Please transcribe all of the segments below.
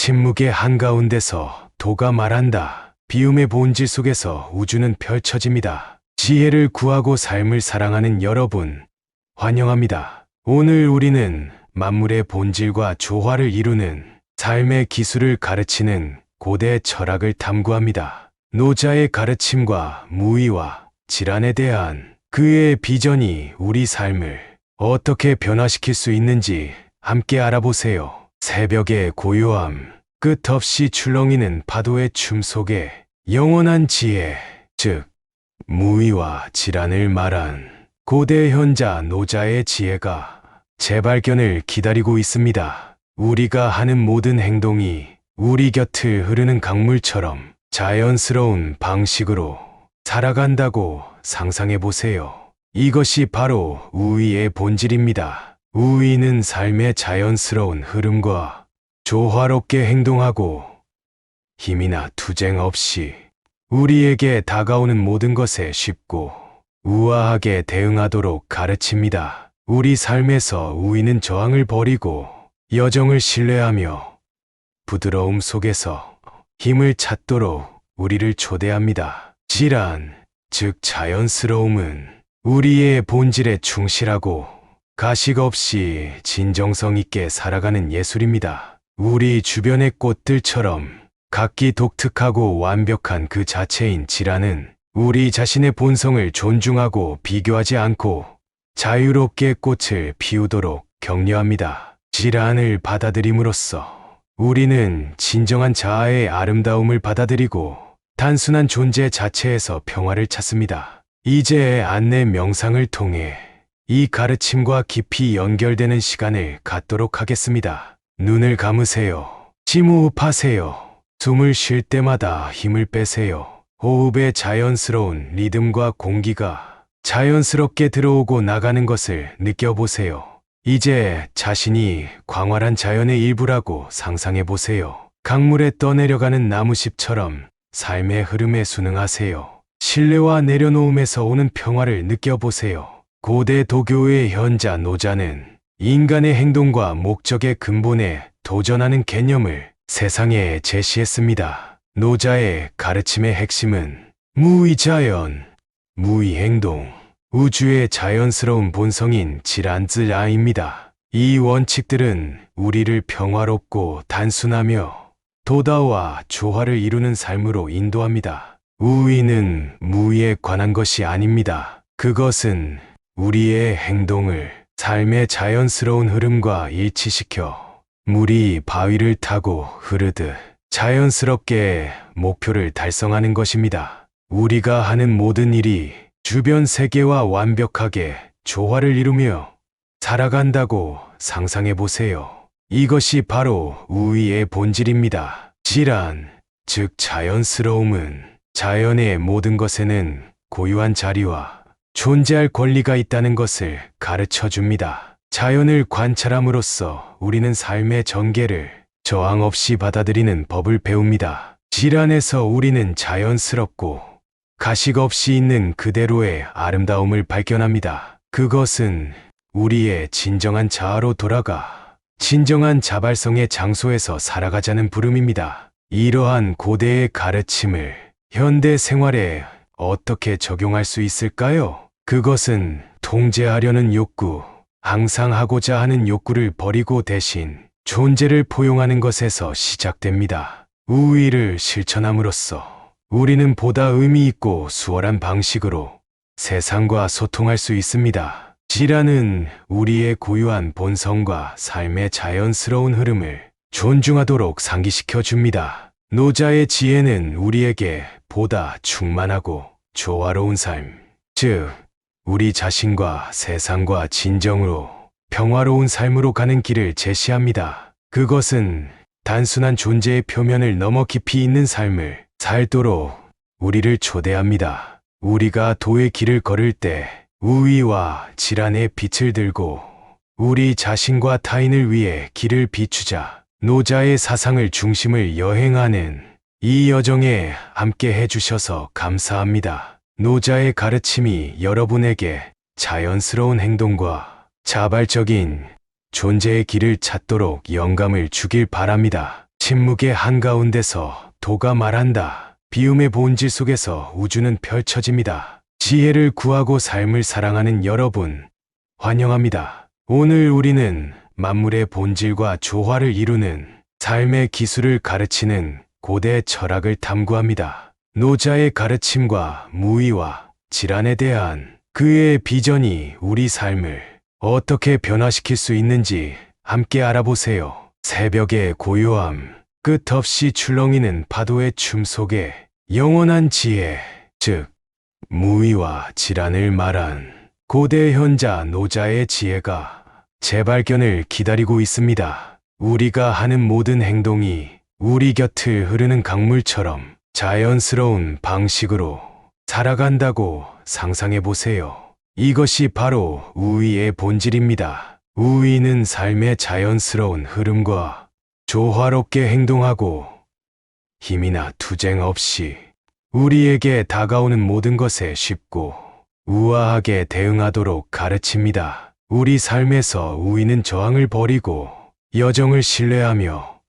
침묵의 한가운데서 도가 말한다. 비움의 본질 속에서 우주는 펼쳐집니다. 지혜를 구하고 삶을 사랑하는 여러분, 환영합니다. 오늘 우리는 만물의 본질과 조화를 이루는 삶의 기술을 가르치는 고대 철학을 탐구합니다. 노자의 가르침과 무의와 질환에 대한 그의 비전이 우리 삶을 어떻게 변화시킬 수 있는지 함께 알아보세요. 새벽의 고요함, 끝없이 출렁이는 파도의 춤 속에 영원한 지혜, 즉 무의와 질환을 말한 고대 현자 노자의 지혜가 재발견을 기다리고 있습니다. 우리가 하는 모든 행동이 우리 곁을 흐르는 강물처럼 자연스러운 방식으로 살아간다고 상상해 보세요. 이것이 바로 우의의 본질입니다. 우의는 삶의 자연스러운 흐름과 조화롭게 행동하고 힘이나 투쟁 없이 우리에게 다가오는 모든 것에 쉽고 우아하게 대응하도록 가르칩니다. 우리 삶에서 우의는 저항을 버리고 여정을 신뢰하며 부드러움 속에서 힘을 찾도록 우리를 초대합니다. 질환, 즉 자연스러움은 우리의 본질에 충실하고 가식 없이 진정성 있게 살아가는 예술입니다. 우리 주변의 꽃들처럼 각기 독특하고 완벽한 그 자체인 질환은 우리 자신의 본성을 존중하고 비교하지 않고 자유롭게 꽃을 피우도록 격려합니다. 질환을 받아들임으로써 우리는 진정한 자아의 아름다움을 받아들이고 단순한 존재 자체에서 평화를 찾습니다. 이제 안내 명상을 통해 이 가르침과 깊이 연결되는 시간을 갖도록 하겠습니다. 눈을 감으세요. 심호흡하세요. 숨을 쉴 때마다 힘을 빼세요. 호흡의 자연스러운 리듬과 공기가 자연스럽게 들어오고 나가는 것을 느껴보세요. 이제 자신이 광활한 자연의 일부라고 상상해 보세요. 강물에 떠내려가는 나무잎처럼 삶의 흐름에 순응하세요. 신뢰와 내려놓음에서 오는 평화를 느껴보세요. 고대 도교의 현자 노자는 인간의 행동과 목적의 근본에 도전하는 개념을 세상에 제시했습니다. 노자의 가르침의 핵심은 무의자연, 무의행동, 우주의 자연스러운 본성인 질안즈라입니다. 이 원칙들은 우리를 평화롭고 단순하며 도다와 조화를 이루는 삶으로 인도합니다. 우의는 무의에 관한 것이 아닙니다. 그것은 우리의 행동을 삶의 자연스러운 흐름과 일치시켜 물이 바위를 타고 흐르듯 자연스럽게 목표를 달성하는 것입니다. 우리가 하는 모든 일이 주변 세계와 완벽하게 조화를 이루며 살아간다고 상상해 보세요. 이것이 바로 우의의 본질입니다. 질환, 즉 자연스러움은 자연의 모든 것에는 고유한 자리와 존재할 권리가 있다는 것을 가르쳐 줍니다. 자연을 관찰함으로써 우리는 삶의 전개를 저항 없이 받아들이는 법을 배웁니다. 질환에서 우리는 자연스럽고 가식 없이 있는 그대로의 아름다움을 발견합니다. 그것은 우리의 진정한 자아로 돌아가 진정한 자발성의 장소에서 살아가자는 부름입니다. 이러한 고대의 가르침을 현대 생활에 어떻게 적용할 수 있을까요? 그것은 통제하려는 욕구, 항상 하고자 하는 욕구를 버리고 대신 존재를 포용하는 것에서 시작됩니다. 우의를 실천함으로써 우리는 보다 의미 있고 수월한 방식으로 세상과 소통할 수 있습니다. 질환은 우리의 고유한 본성과 삶의 자연스러운 흐름을 존중하도록 상기시켜 줍니다. 노자의 지혜는 우리에게 보다 충만하고 조화로운 삶, 즉 우리 자신과 세상과 진정으로 평화로운 삶으로 가는 길을 제시합니다. 그것은 단순한 존재의 표면을 넘어 깊이 있는 삶을 살도록 우리를 초대합니다. 우리가 도의 길을 걸을 때 우의와 질환의 빛을 들고 우리 자신과 타인을 위해 길을 비추자. 노자의 사상을 중심을 여행하는 이 여정에 함께 해주셔서 감사합니다. 노자의 가르침이 여러분에게 자연스러운 행동과 자발적인 존재의 길을 찾도록 영감을 주길 바랍니다. 침묵의 한가운데서 도가 말한다. 비움의 본질 속에서 우주는 펼쳐집니다. 지혜를 구하고 삶을 사랑하는 여러분, 환영합니다. 오늘 우리는 만물의 본질과 조화를 이루는 삶의 기술을 가르치는 고대 철학을 탐구합니다. 노자의 가르침과 무의와 질환에 대한 그의 비전이 우리 삶을 어떻게 변화시킬 수 있는지 함께 알아보세요. 새벽의 고요함, 끝없이 출렁이는 파도의 춤 속에 영원한 지혜, 즉 무의와 질환을 말한 고대 현자 노자의 지혜가 재발견을 기다리고 있습니다. 우리가 하는 모든 행동이 우리 곁을 흐르는 강물처럼 자연스러운 방식으로 살아간다고 상상해 보세요. 이것이 바로 우위의 본질입니다. 우위는 삶의 자연스러운 흐름과 조화롭게 행동하고 힘이나 투쟁 없이 우리에게 다가오는 모든 것에 쉽고 우아하게 대응하도록 가르칩니다. 우리 삶에서 우위는 저항을 버리고 여정을 신뢰하며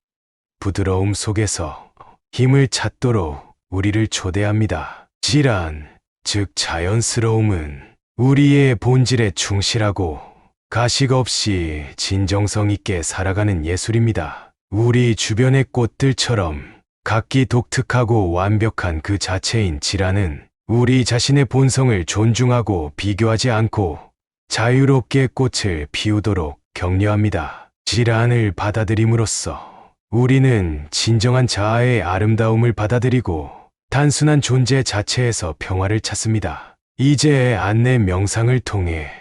부드러움 속에서 힘을 찾도록 우리를 초대합니다. 질환, 즉 자연스러움은 우리의 본질에 충실하고 가식 없이 진정성 있게 살아가는 예술입니다. 우리 주변의 꽃들처럼 각기 독특하고 완벽한 그 자체인 질환은 우리 자신의 본성을 존중하고 비교하지 않고 자유롭게 꽃을 피우도록 격려합니다. 질환을 받아들임으로써 우리는 진정한 자아의 아름다움을 받아들이고 단순한 존재 자체에서 평화를 찾습니다. 이제 안내 명상을 통해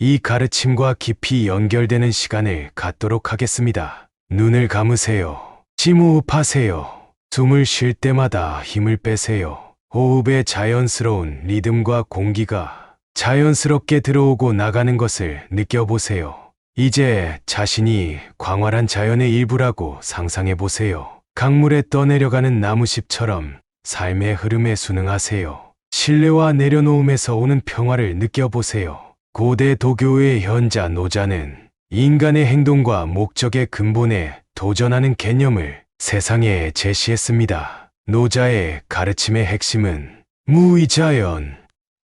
이 가르침과 깊이 연결되는 시간을 갖도록 하겠습니다. 눈을 감으세요. 심호흡하세요. 숨을 쉴 때마다 힘을 빼세요. 호흡의 자연스러운 리듬과 공기가 자연스럽게 들어오고 나가는 것을 느껴보세요. 이제 자신이 광활한 자연의 일부라고 상상해 보세요. 강물에 떠내려가는 나무잎처럼 삶의 흐름에 순응하세요. 신뢰와 내려놓음에서 오는 평화를 느껴보세요. 고대 도교의 현자 노자는 인간의 행동과 목적의 근본에 도전하는 개념을 세상에 제시했습니다. 노자의 가르침의 핵심은 무의자연,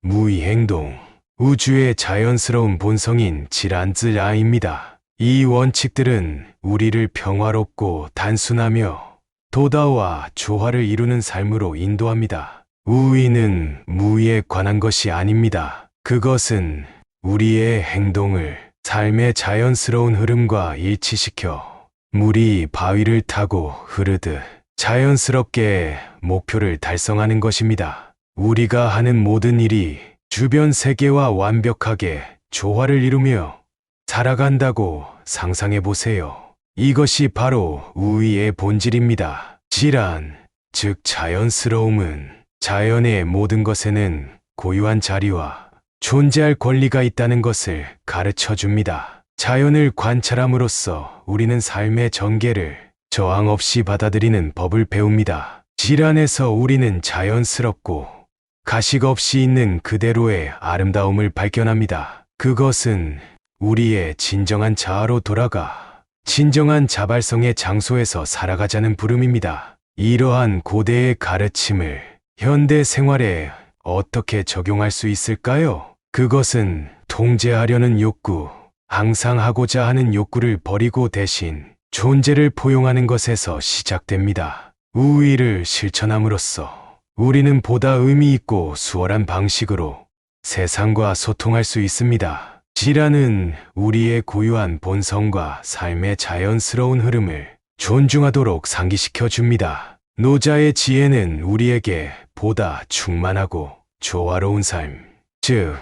무의행동, 우주의 자연스러운 본성인 질안즈라입니다. 이 원칙들은 우리를 평화롭고 단순하며 도다와 조화를 이루는 삶으로 인도합니다. 우의는 무의에 관한 것이 아닙니다. 그것은 우리의 행동을 삶의 자연스러운 흐름과 일치시켜 물이 바위를 타고 흐르듯 자연스럽게 목표를 달성하는 것입니다. 우리가 하는 모든 일이 주변 세계와 완벽하게 조화를 이루며 살아간다고 상상해 보세요. 이것이 바로 우위의 본질입니다. 질환, 즉 자연스러움은 자연의 모든 것에는 고유한 자리와 존재할 권리가 있다는 것을 가르쳐 줍니다. 자연을 관찰함으로써 우리는 삶의 전개를 저항 없이 받아들이는 법을 배웁니다. 질환에서 우리는 자연스럽고 가식 없이 있는 그대로의 아름다움을 발견합니다. 그것은 우리의 진정한 자아로 돌아가 진정한 자발성의 장소에서 살아가자는 부름입니다. 이러한 고대의 가르침을 현대 생활에 어떻게 적용할 수 있을까요? 그것은 통제하려는 욕구, 항상 하고자 하는 욕구를 버리고 대신 존재를 포용하는 것에서 시작됩니다. 우위를 실천함으로써 우리는 보다 의미 있고 수월한 방식으로 세상과 소통할 수 있습니다. 질환은 우리의 고유한 본성과 삶의 자연스러운 흐름을 존중하도록 상기시켜 줍니다. 노자의 지혜는 우리에게 보다 충만하고 조화로운 삶, 즉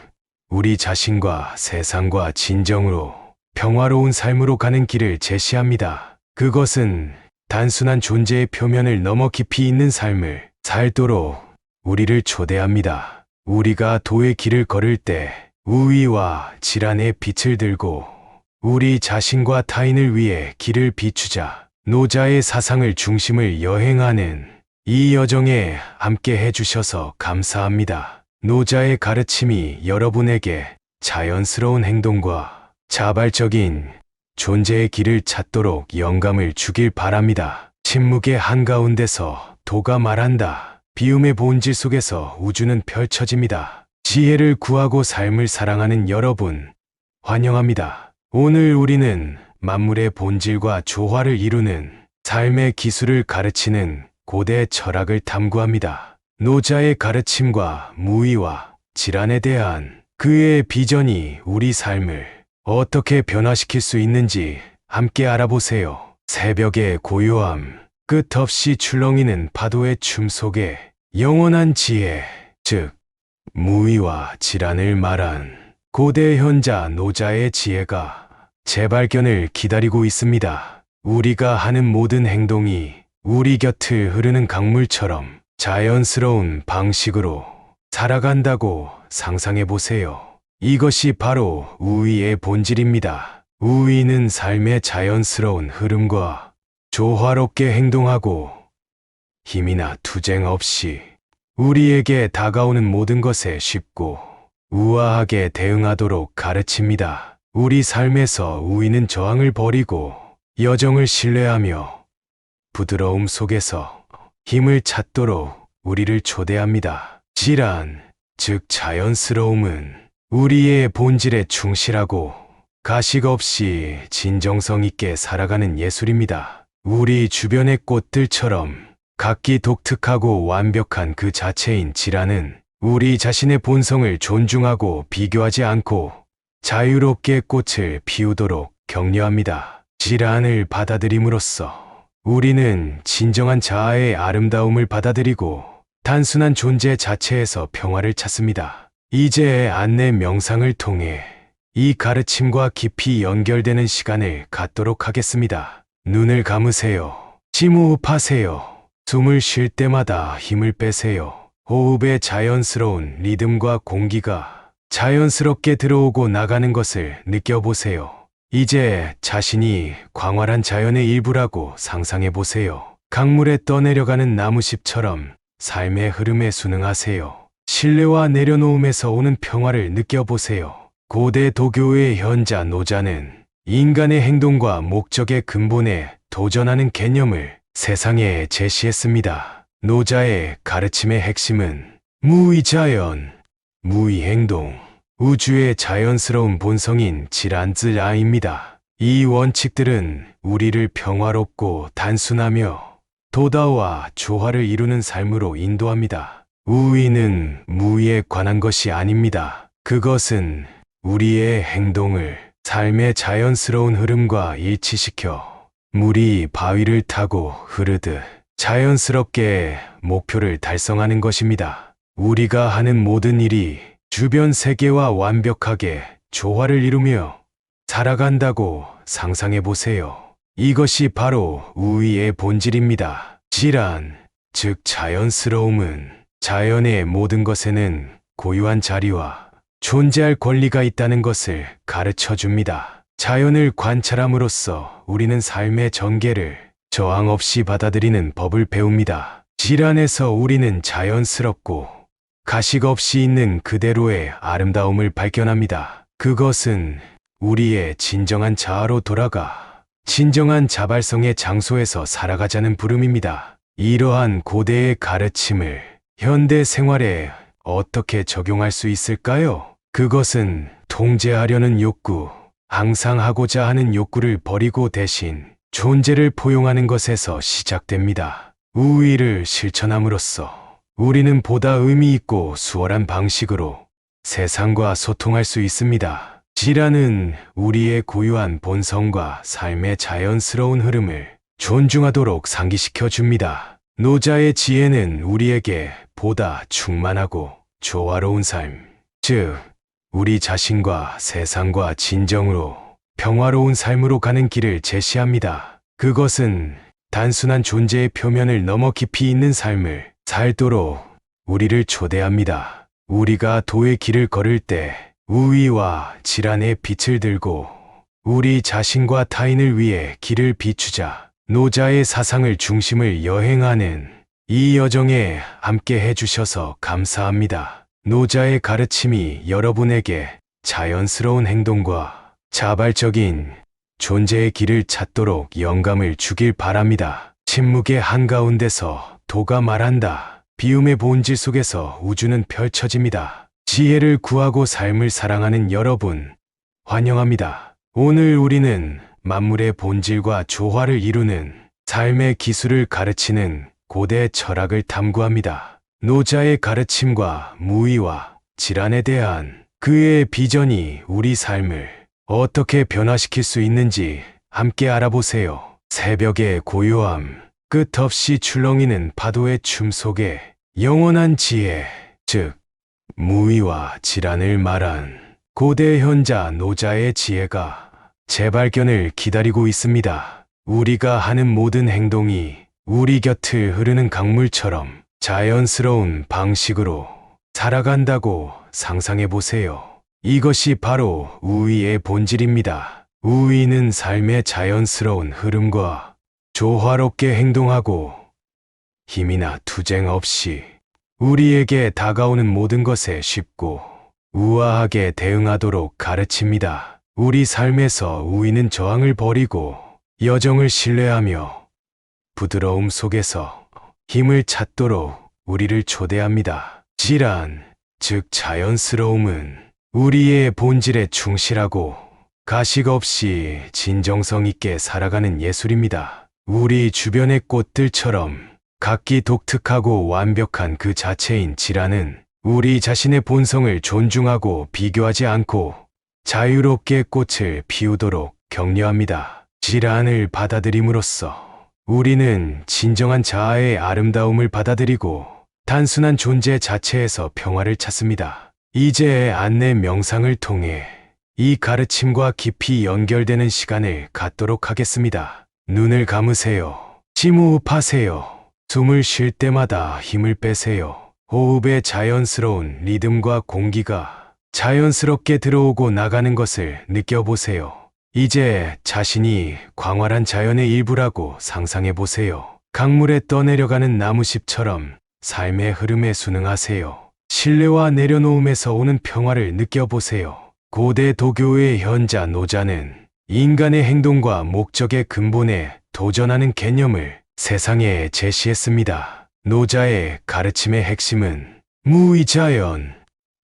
우리 자신과 세상과 진정으로 평화로운 삶으로 가는 길을 제시합니다. 그것은 단순한 존재의 표면을 넘어 깊이 있는 삶을 살도록 우리를 초대합니다. 우리가 도의 길을 걸을 때 우위와 질환의 빛을 들고 우리 자신과 타인을 위해 길을 비추자. 노자의 사상을 중심을 여행하는 이 여정에 함께 해주셔서 감사합니다. 노자의 가르침이 여러분에게 자연스러운 행동과 자발적인 존재의 길을 찾도록 영감을 주길 바랍니다. 침묵의 한가운데서 도가 말한다. 비움의 본질 속에서 우주는 펼쳐집니다. 지혜를 구하고 삶을 사랑하는 여러분, 환영합니다. 오늘 우리는 만물의 본질과 조화를 이루는 삶의 기술을 가르치는 고대 철학을 탐구합니다. 노자의 가르침과 무의와 질환에 대한 그의 비전이 우리 삶을 어떻게 변화시킬 수 있는지 함께 알아보세요. 새벽의 고요함, 끝없이 출렁이는 파도의 춤 속에 영원한 지혜, 즉 무의와 질환을 말한 고대 현자 노자의 지혜가 재발견을 기다리고 있습니다. 우리가 하는 모든 행동이 우리 곁을 흐르는 강물처럼 자연스러운 방식으로 살아간다고 상상해 보세요. 이것이 바로 우위의 본질입니다. 우위는 삶의 자연스러운 흐름과 조화롭게 행동하고 힘이나 투쟁 없이 우리에게 다가오는 모든 것에 쉽고 우아하게 대응하도록 가르칩니다. 우리 삶에서 우위는 저항을 버리고 여정을 신뢰하며 부드러움 속에서 힘을 찾도록 우리를 초대합니다. 질환, 즉 자연스러움은 우리의 본질에 충실하고 가식 없이 진정성 있게 살아가는 예술입니다. 우리 주변의 꽃들처럼 각기 독특하고 완벽한 그 자체인 질환은 우리 자신의 본성을 존중하고 비교하지 않고 자유롭게 꽃을 피우도록 격려합니다. 질환을 받아들임으로써 우리는 진정한 자아의 아름다움을 받아들이고 단순한 존재 자체에서 평화를 찾습니다. 이제 안내 명상을 통해 이 가르침과 깊이 연결되는 시간을 갖도록 하겠습니다. 눈을 감으세요. 심호흡하세요. 숨을 쉴 때마다 힘을 빼세요. 호흡의 자연스러운 리듬과 공기가 자연스럽게 들어오고 나가는 것을 느껴보세요. 이제 자신이 광활한 자연의 일부라고 상상해 보세요. 강물에 떠내려가는 나무잎처럼 삶의 흐름에 순응하세요. 신뢰와 내려놓음에서 오는 평화를 느껴보세요. 고대 도교의 현자 노자는 인간의 행동과 목적의 근본에 도전하는 개념을 세상에 제시했습니다. 노자의 가르침의 핵심은 무의자연, 무의행동, 우주의 자연스러운 본성인 질안즈라입니다. 이 원칙들은 우리를 평화롭고 단순하며 도다와 조화를 이루는 삶으로 인도합니다. 우위는 무위에 관한 것이 아닙니다. 그것은 우리의 행동을 삶의 자연스러운 흐름과 일치시켜 물이 바위를 타고 흐르듯 자연스럽게 목표를 달성하는 것입니다. 우리가 하는 모든 일이 주변 세계와 완벽하게 조화를 이루며 살아간다고 상상해 보세요. 이것이 바로 우위의 본질입니다. 질안, 즉 자연스러움은 자연의 모든 것에는 고유한 자리와 존재할 권리가 있다는 것을 가르쳐 줍니다. 자연을 관찰함으로써 우리는 삶의 전개를 저항 없이 받아들이는 법을 배웁니다. 질안에서 우리는 자연스럽고 가식 없이 있는 그대로의 아름다움을 발견합니다. 그것은 우리의 진정한 자아로 돌아가 진정한 자발성의 장소에서 살아가자는 부름입니다. 이러한 고대의 가르침을 현대 생활에 어떻게 적용할 수 있을까요? 그것은 통제하려는 욕구, 항상 하고자 하는 욕구를 버리고 대신 존재를 포용하는 것에서 시작됩니다. 우위를 실천함으로써 우리는 보다 의미 있고 수월한 방식으로 세상과 소통할 수 있습니다. 질안은 우리의 고유한 본성과 삶의 자연스러운 흐름을 존중하도록 상기시켜 줍니다. 노자의 지혜는 우리에게 보다 충만하고 조화로운 삶, 즉 우리 자신과 세상과 진정으로 평화로운 삶으로 가는 길을 제시합니다. 그것은 단순한 존재의 표면을 넘어 깊이 있는 삶을 살도록 우리를 초대합니다. 우리가 도의 길을 걸을 때 우위와 질안의 빛을 들고 우리 자신과 타인을 위해 길을 비추자. 노자의 사상을 중심을 여행하는 이 여정에 함께 해주셔서 감사합니다. 노자의 가르침이 여러분에게 자연스러운 행동과 자발적인 존재의 길을 찾도록 영감을 주길 바랍니다. 침묵의 한가운데서 도가 말한다. 비움의 본질 속에서 우주는 펼쳐집니다. 지혜를 구하고 삶을 사랑하는 여러분, 환영합니다. 오늘 우리는 만물의 본질과 조화를 이루는 삶의 기술을 가르치는 고대 철학을 탐구합니다. 노자의 가르침과 무의와 질환에 대한 그의 비전이 우리 삶을 어떻게 변화시킬 수 있는지 함께 알아보세요. 새벽의 고요함, 끝없이 출렁이는 파도의 춤 속에 영원한 지혜, 즉 무의와 질환을 말한 고대 현자 노자의 지혜가 재발견을 기다리고 있습니다. 우리가 하는 모든 행동이 우리 곁을 흐르는 강물처럼 자연스러운 방식으로 살아간다고 상상해 보세요. 이것이 바로 우위의 본질입니다. 우위는 삶의 자연스러운 흐름과 조화롭게 행동하고 힘이나 투쟁 없이 우리에게 다가오는 모든 것에 쉽고 우아하게 대응하도록 가르칩니다. 우리 삶에서 우위는 저항을 버리고 여정을 신뢰하며 부드러움 속에서 힘을 찾도록 우리를 초대합니다. 질환, 즉 자연스러움은 우리의 본질에 충실하고 가식 없이 진정성 있게 살아가는 예술입니다. 우리 주변의 꽃들처럼 각기 독특하고 완벽한 그 자체인 질환은 우리 자신의 본성을 존중하고 비교하지 않고 자유롭게 꽃을 피우도록 격려합니다. 질환을 받아들임으로써 우리는 진정한 자아의 아름다움을 받아들이고 단순한 존재 자체에서 평화를 찾습니다. 이제 안내 명상을 통해 이 가르침과 깊이 연결되는 시간을 갖도록 하겠습니다. 눈을 감으세요. 심호흡하세요. 숨을 쉴 때마다 힘을 빼세요. 호흡의 자연스러운 리듬과 공기가 자연스럽게 들어오고 나가는 것을 느껴보세요. 이제 자신이 광활한 자연의 일부라고 상상해 보세요. 강물에 떠내려가는 나무잎처럼 삶의 흐름에 순응하세요. 신뢰와 내려놓음에서 오는 평화를 느껴보세요. 고대 도교의 현자 노자는 인간의 행동과 목적의 근본에 도전하는 개념을 세상에 제시했습니다. 노자의 가르침의 핵심은 무의자연,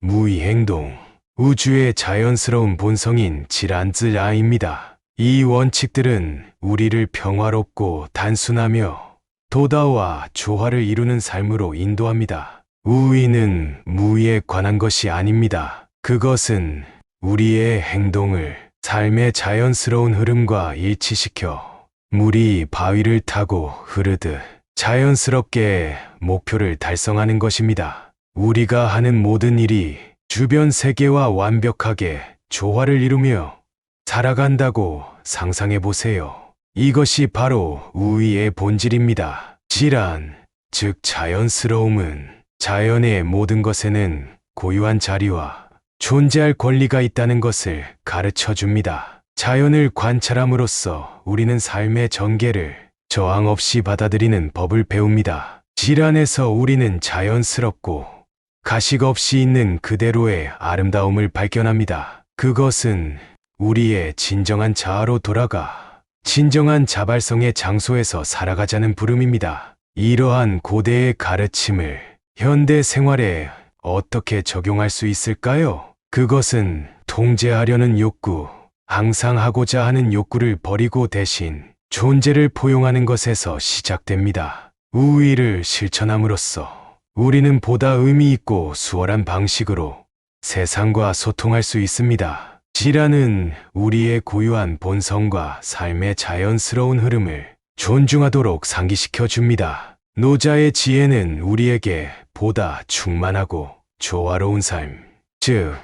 무의행동, 우주의 자연스러운 본성인 질안즈라입니다. 이 원칙들은 우리를 평화롭고 단순하며 도다와 조화를 이루는 삶으로 인도합니다. 우위는 무위에 관한 것이 아닙니다. 그것은 우리의 행동을 삶의 자연스러운 흐름과 일치시켜 물이 바위를 타고 흐르듯 자연스럽게 목표를 달성하는 것입니다. 우리가 하는 모든 일이 주변 세계와 완벽하게 조화를 이루며 살아간다고 상상해 보세요. 이것이 바로 우위의 본질입니다. 질환, 즉 자연스러움은 자연의 모든 것에는 고유한 자리와 존재할 권리가 있다는 것을 가르쳐 줍니다. 자연을 관찰함으로써 우리는 삶의 전개를 저항 없이 받아들이는 법을 배웁니다. 질환에서 우리는 자연스럽고 가식 없이 있는 그대로의 아름다움을 발견합니다. 그것은 우리의 진정한 자아로 돌아가 진정한 자발성의 장소에서 살아가자는 부름입니다. 이러한 고대의 가르침을 현대 생활에 어떻게 적용할 수 있을까요? 그것은 통제하려는 욕구, 항상 하고자 하는 욕구를 버리고 대신 존재를 포용하는 것에서 시작됩니다. 우위를 실천함으로써 우리는 보다 의미 있고 수월한 방식으로 세상과 소통할 수 있습니다. 질환은 우리의 고유한 본성과 삶의 자연스러운 흐름을 존중하도록 상기시켜 줍니다. 노자의 지혜는 우리에게 보다 충만하고 조화로운 삶, 즉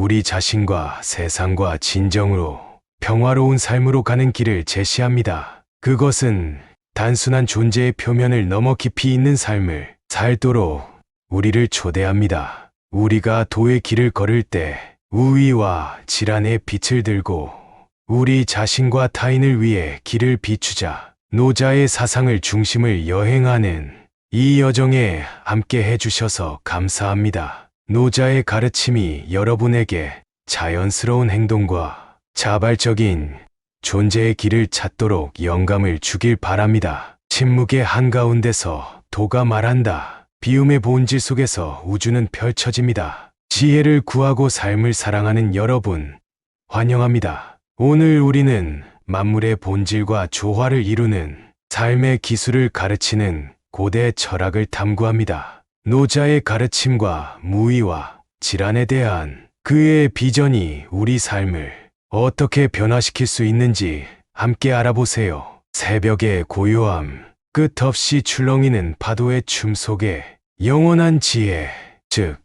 우리 자신과 세상과 진정으로 평화로운 삶으로 가는 길을 제시합니다. 그것은 단순한 존재의 표면을 넘어 깊이 있는 삶을 살도록 우리를 초대합니다. 우리가 도의 길을 걸을 때 우위와 질환의 빛을 들고 우리 자신과 타인을 위해 길을 비추자. 노자의 사상을 중심을 여행하는 이 여정에 함께 해주셔서 감사합니다. 노자의 가르침이 여러분에게 자연스러운 행동과 자발적인 존재의 길을 찾도록 영감을 주길 바랍니다. 침묵의 한가운데서 도가 말한다. 비움의 본질 속에서 우주는 펼쳐집니다. 지혜를 구하고 삶을 사랑하는 여러분, 환영합니다. 오늘 우리는 만물의 본질과 조화를 이루는 삶의 기술을 가르치는 고대 철학을 탐구합니다. 노자의 가르침과 무의와 질환에 대한 그의 비전이 우리 삶을 어떻게 변화시킬 수 있는지 함께 알아보세요. 새벽의 고요함, 끝없이 출렁이는 파도의 춤 속에 영원한 지혜, 즉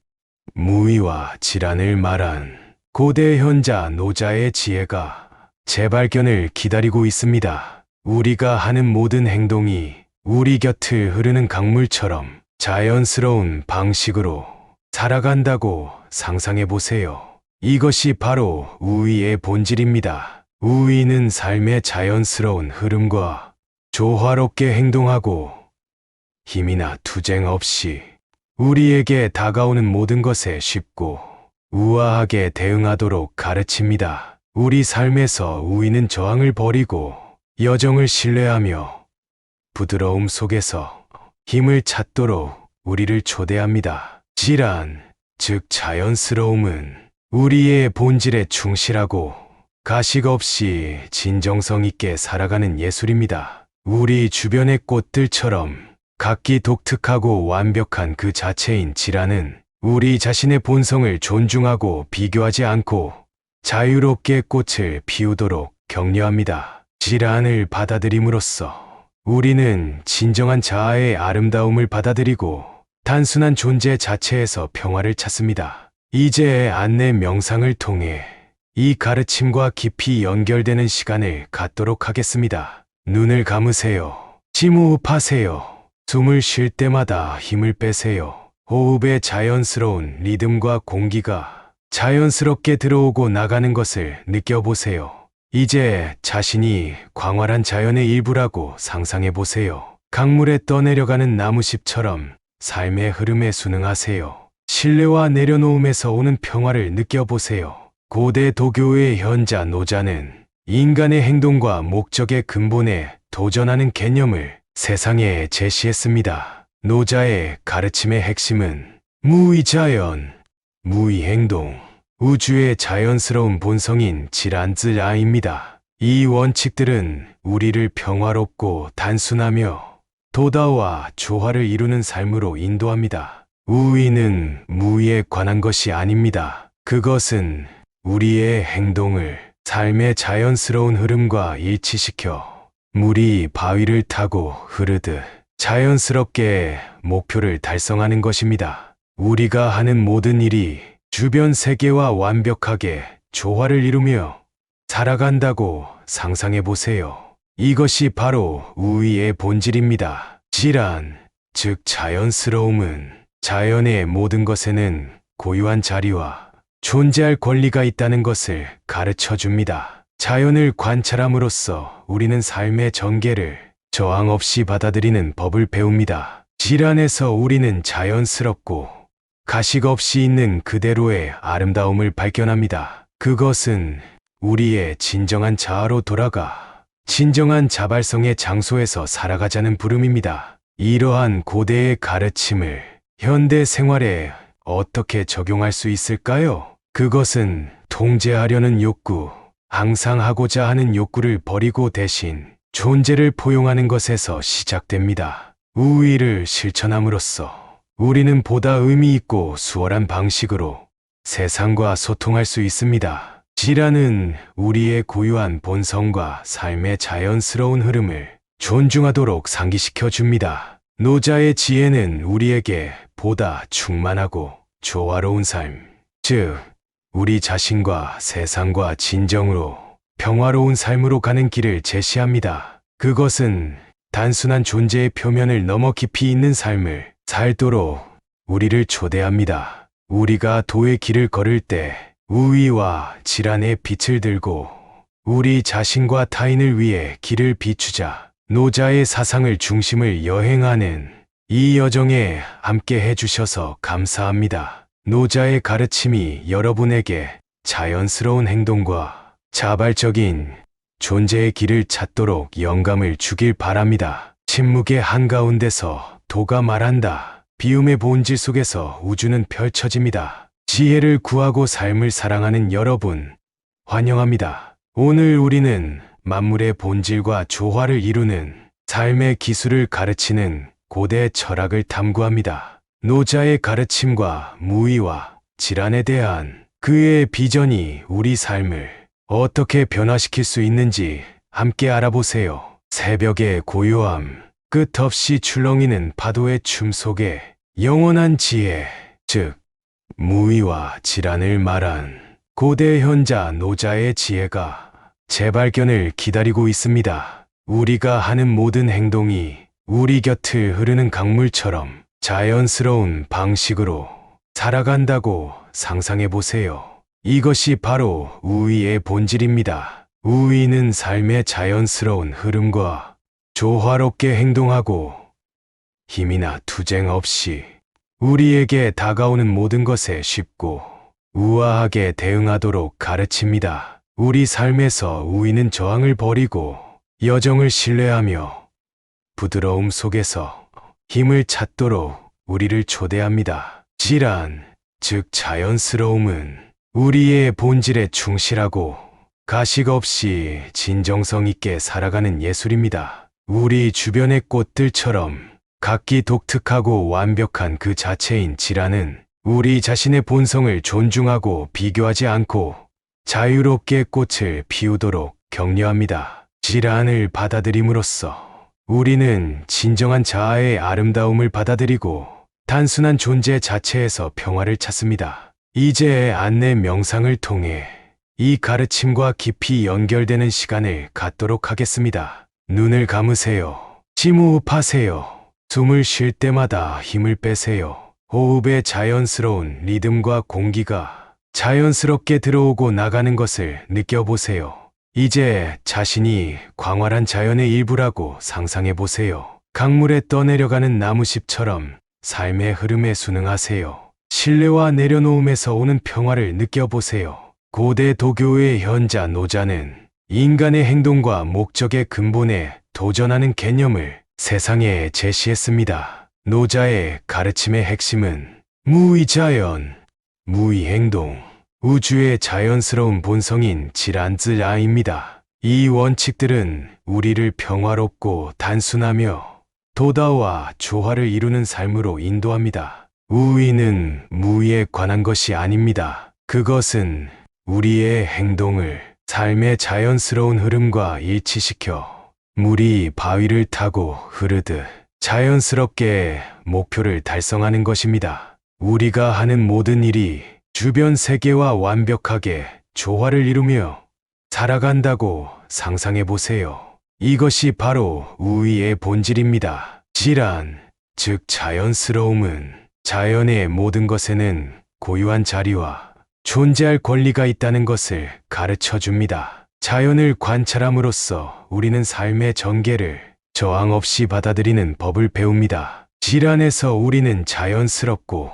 무의와 질환을 말한 고대 현자 노자의 지혜가 재발견을 기다리고 있습니다. 우리가 하는 모든 행동이 우리 곁을 흐르는 강물처럼 자연스러운 방식으로 살아간다고 상상해 보세요. 이것이 바로 우위의 본질입니다. 우위는 삶의 자연스러운 흐름과 조화롭게 행동하고 힘이나 투쟁 없이 우리에게 다가오는 모든 것에 쉽고 우아하게 대응하도록 가르칩니다. 우리 삶에서 우위는 저항을 버리고 여정을 신뢰하며 부드러움 속에서 힘을 찾도록 우리를 초대합니다. 질환, 즉 자연스러움은 우리의 본질에 충실하고 가식 없이 진정성 있게 살아가는 예술입니다. 우리 주변의 꽃들처럼 각기 독특하고 완벽한 그 자체인 질환은 우리 자신의 본성을 존중하고 비교하지 않고 자유롭게 꽃을 피우도록 격려합니다. 질환을 받아들임으로써 우리는 진정한 자아의 아름다움을 받아들이고 단순한 존재 자체에서 평화를 찾습니다. 이제 안내 명상을 통해 이 가르침과 깊이 연결되는 시간을 갖도록 하겠습니다. 눈을 감으세요. 심호흡하세요. 숨을 쉴 때마다 힘을 빼세요. 호흡의 자연스러운 리듬과 공기가 자연스럽게 들어오고 나가는 것을 느껴보세요. 이제 자신이 광활한 자연의 일부라고 상상해 보세요. 강물에 떠내려가는 나무잎처럼 삶의 흐름에 순응하세요. 신뢰와 내려놓음에서 오는 평화를 느껴보세요. 고대 도교의 현자 노자는 인간의 행동과 목적의 근본에 도전하는 개념을 세상에 제시했습니다. 노자의 가르침의 핵심은 무의자연, 무의행동, 우주의 자연스러운 본성인 질안즈라입니다. 이 원칙들은 우리를 평화롭고 단순하며 도다와 조화를 이루는 삶으로 인도합니다. 우위는 무위에 관한 것이 아닙니다. 그것은 우리의 행동을 삶의 자연스러운 흐름과 일치시켜 물이 바위를 타고 흐르듯 자연스럽게 목표를 달성하는 것입니다. 우리가 하는 모든 일이 주변 세계와 완벽하게 조화를 이루며 살아간다고 상상해 보세요. 이것이 바로 우위의 본질입니다. 질환, 즉 자연스러움은 자연의 모든 것에는 고유한 자리와 존재할 권리가 있다는 것을 가르쳐 줍니다. 자연을 관찰함으로써 우리는 삶의 전개를 저항 없이 받아들이는 법을 배웁니다. 질환에서 우리는 자연스럽고 가식 없이 있는 그대로의 아름다움을 발견합니다. 그것은 우리의 진정한 자아로 돌아가 진정한 자발성의 장소에서 살아가자는 부름입니다. 이러한 고대의 가르침을 현대 생활에 어떻게 적용할 수 있을까요? 그것은 통제하려는 욕구, 항상 하고자 하는 욕구를 버리고 대신 존재를 포용하는 것에서 시작됩니다. 우위를 실천함으로써 우리는 보다 의미 있고 수월한 방식으로 세상과 소통할 수 있습니다. 질환은 우리의 고유한 본성과 삶의 자연스러운 흐름을 존중하도록 상기시켜 줍니다. 노자의 지혜는 우리에게 보다 충만하고 조화로운 삶, 즉 우리 자신과 세상과 진정으로 평화로운 삶으로 가는 길을 제시합니다. 그것은 단순한 존재의 표면을 넘어 깊이 있는 삶을 살도록 우리를 초대합니다. 우리가 도의 길을 걸을 때 우위와 질환의 빛을 들고 우리 자신과 타인을 위해 길을 비추자. 노자의 사상을 중심을 여행하는 이 여정에 함께 해주셔서 감사합니다. 노자의 가르침이 여러분에게 자연스러운 행동과 자발적인 존재의 길을 찾도록 영감을 주길 바랍니다. 침묵의 한가운데서 도가 말한다. 비움의 본질 속에서 우주는 펼쳐집니다. 지혜를 구하고 삶을 사랑하는 여러분, 환영합니다. 오늘 우리는 만물의 본질과 조화를 이루는 삶의 기술을 가르치는 고대 철학을 탐구합니다. 노자의 가르침과 무의와 질환에 대한 그의 비전이 우리 삶을 어떻게 변화시킬 수 있는지 함께 알아보세요. 새벽의 고요함, 끝없이 출렁이는 파도의 춤 속에 영원한 지혜, 즉 무의와 질환을 말한 고대 현자 노자의 지혜가 재발견을 기다리고 있습니다. 우리가 하는 모든 행동이 우리 곁을 흐르는 강물처럼 자연스러운 방식으로 살아간다고 상상해 보세요. 이것이 바로 우위의 본질입니다. 우위는 삶의 자연스러운 흐름과 조화롭게 행동하고 힘이나 투쟁 없이 우리에게 다가오는 모든 것에 쉽고 우아하게 대응하도록 가르칩니다. 우리 삶에서 우위는 저항을 버리고 여정을 신뢰하며 부드러움 속에서 힘을 찾도록 우리를 초대합니다. 질환, 즉 자연스러움은 우리의 본질에 충실하고 가식 없이 진정성 있게 살아가는 예술입니다. 우리 주변의 꽃들처럼 각기 독특하고 완벽한 그 자체인 질환은 우리 자신의 본성을 존중하고 비교하지 않고 자유롭게 꽃을 피우도록 격려합니다. 질환을 받아들임으로써 우리는 진정한 자아의 아름다움을 받아들이고 단순한 존재 자체에서 평화를 찾습니다. 이제 안내 명상을 통해 이 가르침과 깊이 연결되는 시간을 갖도록 하겠습니다. 눈을 감으세요. 심호흡하세요. 숨을 쉴 때마다 힘을 빼세요. 호흡의 자연스러운 리듬과 공기가 자연스럽게 들어오고 나가는 것을 느껴보세요. 이제 자신이 광활한 자연의 일부라고 상상해 보세요. 강물에 떠내려가는 나무잎처럼 삶의 흐름에 순응하세요. 신뢰와 내려놓음에서 오는 평화를 느껴보세요. 고대 도교의 현자 노자는 인간의 행동과 목적의 근본에 도전하는 개념을 세상에 제시했습니다. 노자의 가르침의 핵심은 무의자연, 무의행동, 우주의 자연스러운 본성인 질안즈라입니다. 이 원칙들은 우리를 평화롭고 단순하며 도다와 조화를 이루는 삶으로 인도합니다. 우위는 무위에 관한 것이 아닙니다. 그것은 우리의 행동을 삶의 자연스러운 흐름과 일치시켜 물이 바위를 타고 흐르듯 자연스럽게 목표를 달성하는 것입니다. 우리가 하는 모든 일이 주변 세계와 완벽하게 조화를 이루며 살아간다고 상상해 보세요. 이것이 바로 우위의 본질입니다. 질환, 즉 자연스러움은 자연의 모든 것에는 고유한 자리와 존재할 권리가 있다는 것을 가르쳐 줍니다. 자연을 관찰함으로써 우리는 삶의 전개를 저항 없이 받아들이는 법을 배웁니다. 질환에서 우리는 자연스럽고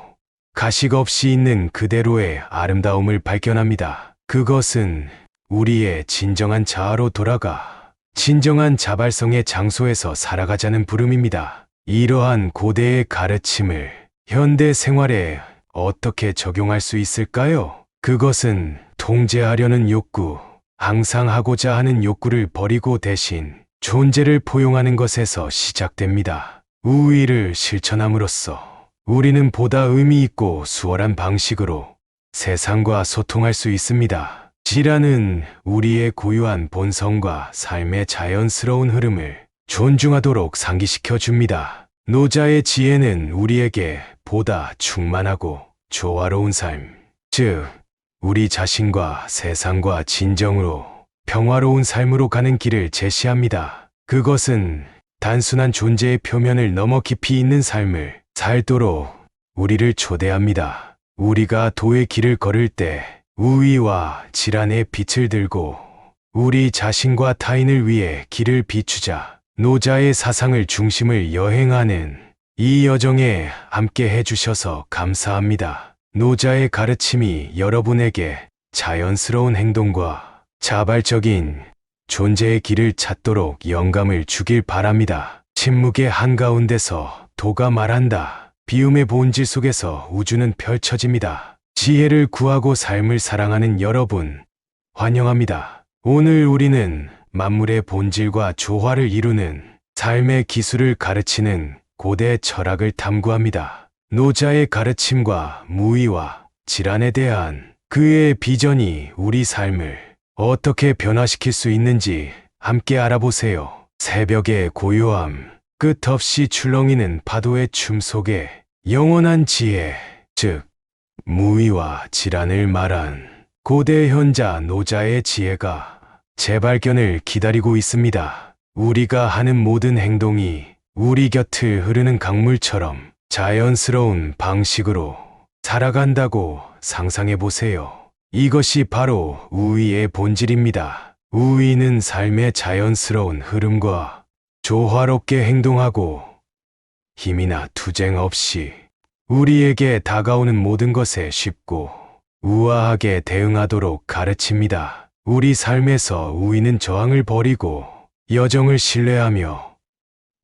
가식 없이 있는 그대로의 아름다움을 발견합니다. 그것은 우리의 진정한 자아로 돌아가 진정한 자발성의 장소에서 살아가자는 부름입니다. 이러한 고대의 가르침을 현대 생활에 어떻게 적용할 수 있을까요? 그것은 통제하려는 욕구, 항상 하고자 하는 욕구를 버리고 대신 존재를 포용하는 것에서 시작됩니다. 우위를 실천함으로써 우리는 보다 의미 있고 수월한 방식으로 세상과 소통할 수 있습니다. 질환은 우리의 고유한 본성과 삶의 자연스러운 흐름을 존중하도록 상기시켜 줍니다. 노자의 지혜는 우리에게 보다 충만하고 조화로운 삶, 즉 우리 자신과 세상과 진정으로 평화로운 삶으로 가는 길을 제시합니다. 그것은 단순한 존재의 표면을 넘어 깊이 있는 삶을 살도록 우리를 초대합니다. 우리가 도의 길을 걸을 때 우위와 질환의 빛을 들고 우리 자신과 타인을 위해 길을 비추자. 노자의 사상을 중심을 여행하는 이 여정에 함께 해주셔서 감사합니다. 노자의 가르침이 여러분에게 자연스러운 행동과 자발적인 존재의 길을 찾도록 영감을 주길 바랍니다. 침묵의 한가운데서 도가 말한다. 비움의 본질 속에서 우주는 펼쳐집니다. 지혜를 구하고 삶을 사랑하는 여러분, 환영합니다. 오늘 우리는 만물의 본질과 조화를 이루는 삶의 기술을 가르치는 고대 철학을 탐구합니다. 노자의 가르침과 무의와 질환에 대한 그의 비전이 우리 삶을 어떻게 변화시킬 수 있는지 함께 알아보세요. 새벽의 고요함, 끝없이 출렁이는 파도의 춤 속에 영원한 지혜, 즉 무의와 질환을 말한 고대 현자 노자의 지혜가 재발견을 기다리고 있습니다. 우리가 하는 모든 행동이 우리 곁을 흐르는 강물처럼 자연스러운 방식으로 살아간다고 상상해 보세요. 이것이 바로 우위의 본질입니다. 우위는 삶의 자연스러운 흐름과 조화롭게 행동하고 힘이나 투쟁 없이 우리에게 다가오는 모든 것에 쉽고 우아하게 대응하도록 가르칩니다. 우리 삶에서 우위는 저항을 버리고 여정을 신뢰하며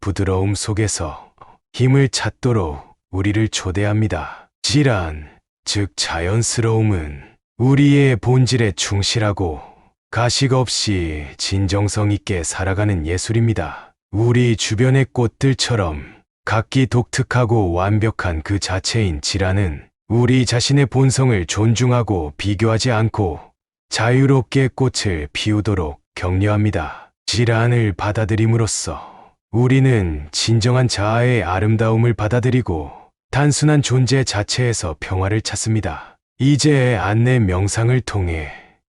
부드러움 속에서 힘을 찾도록 우리를 초대합니다. 질환, 즉 자연스러움은 우리의 본질에 충실하고 가식 없이 진정성 있게 살아가는 예술입니다. 우리 주변의 꽃들처럼 각기 독특하고 완벽한 그 자체인 질환은 우리 자신의 본성을 존중하고 비교하지 않고 자유롭게 꽃을 피우도록 격려합니다. 질환을 받아들임으로써 우리는 진정한 자아의 아름다움을 받아들이고 단순한 존재 자체에서 평화를 찾습니다. 이제 안내 명상을 통해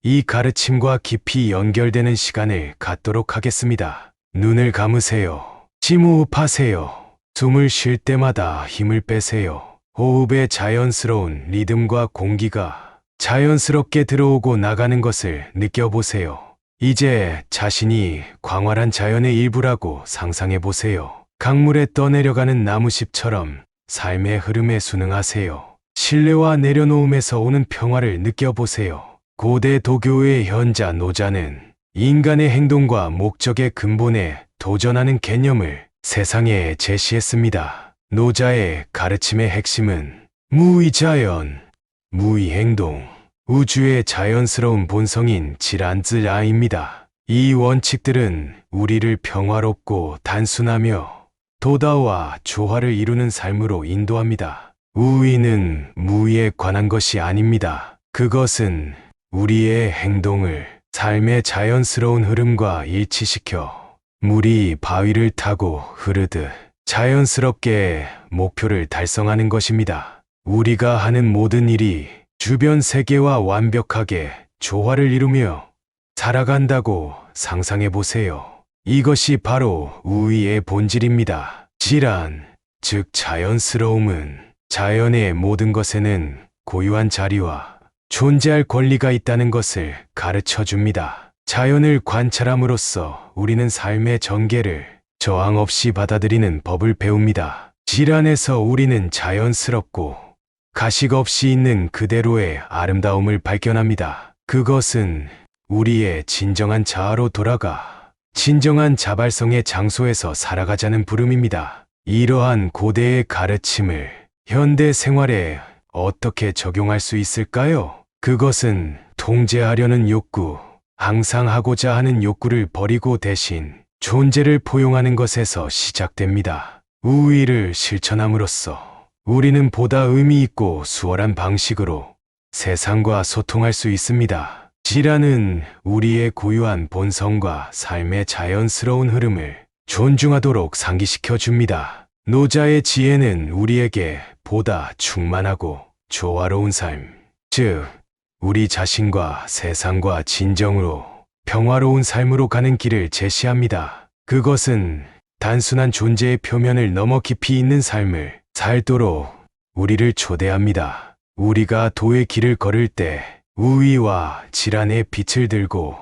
이 가르침과 깊이 연결되는 시간을 갖도록 하겠습니다. 눈을 감으세요. 심호흡하세요. 숨을 쉴 때마다 힘을 빼세요. 호흡의 자연스러운 리듬과 공기가 자연스럽게 들어오고 나가는 것을 느껴보세요. 이제 자신이 광활한 자연의 일부라고 상상해 보세요. 강물에 떠내려가는 나무잎처럼 삶의 흐름에 순응하세요. 신뢰와 내려놓음에서 오는 평화를 느껴보세요. 고대 도교의 현자 노자는 인간의 행동과 목적의 근본에 도전하는 개념을 세상에 제시했습니다. 노자의 가르침의 핵심은 무의자연, 무의행동, 우주의 자연스러운 본성인 질안즈라입니다. 이 원칙들은 우리를 평화롭고 단순하며 도다와 조화를 이루는 삶으로 인도합니다. 우위는 무위에 관한 것이 아닙니다. 그것은 우리의 행동을 삶의 자연스러운 흐름과 일치시켜 물이 바위를 타고 흐르듯 자연스럽게 목표를 달성하는 것입니다. 우리가 하는 모든 일이 주변 세계와 완벽하게 조화를 이루며 살아간다고 상상해 보세요. 이것이 바로 우위의 본질입니다. 질안, 즉 자연스러움은 자연의 모든 것에는 고유한 자리와 존재할 권리가 있다는 것을 가르쳐 줍니다. 자연을 관찰함으로써 우리는 삶의 전개를 저항 없이 받아들이는 법을 배웁니다. 질안에서 우리는 자연스럽고 가식 없이 있는 그대로의 아름다움을 발견합니다. 그것은 우리의 진정한 자아로 돌아가 진정한 자발성의 장소에서 살아가자는 부름입니다. 이러한 고대의 가르침을 현대 생활에 어떻게 적용할 수 있을까요? 그것은 통제하려는 욕구, 항상 하고자 하는 욕구를 버리고 대신 존재를 포용하는 것에서 시작됩니다. 우위를 실천함으로써 우리는 보다 의미 있고 수월한 방식으로 세상과 소통할 수 있습니다. 질안은 우리의 고유한 본성과 삶의 자연스러운 흐름을 존중하도록 상기시켜 줍니다. 노자의 지혜는 우리에게 보다 충만하고 조화로운 삶, 즉 우리 자신과 세상과 진정으로 평화로운 삶으로 가는 길을 제시합니다. 그것은 단순한 존재의 표면을 넘어 깊이 있는 삶을 살도록 우리를 초대합니다. 우리가 도의 길을 걸을 때 우위와 질안의 빛을 들고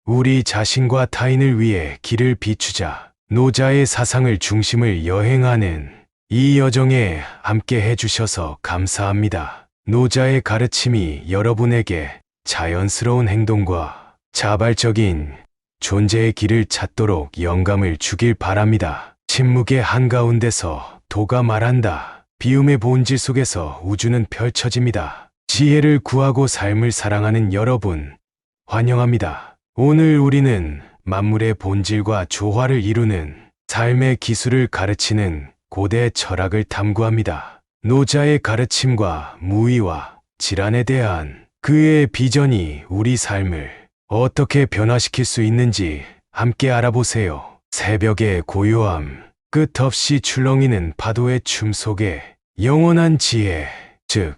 우리 자신과 타인을 위해 길을 비추자. 노자의 사상을 중심을 여행하는 이 여정에 함께 해주셔서 감사합니다. 노자의 가르침이 여러분에게 자연스러운 행동과 자발적인 존재의 길을 찾도록 영감을 주길 바랍니다. 침묵의 한가운데서 도가 말한다. 비움의 본질 속에서 우주는 펼쳐집니다. 지혜를 구하고 삶을 사랑하는 여러분, 환영합니다. 오늘 우리는 만물의 본질과 조화를 이루는 삶의 기술을 가르치는 고대 철학을 탐구합니다. 노자의 가르침과 무의와 질환에 대한 그의 비전이 우리 삶을 어떻게 변화시킬 수 있는지 함께 알아보세요. 새벽의 고요함, 끝없이 출렁이는 파도의 춤 속에 영원한 지혜, 즉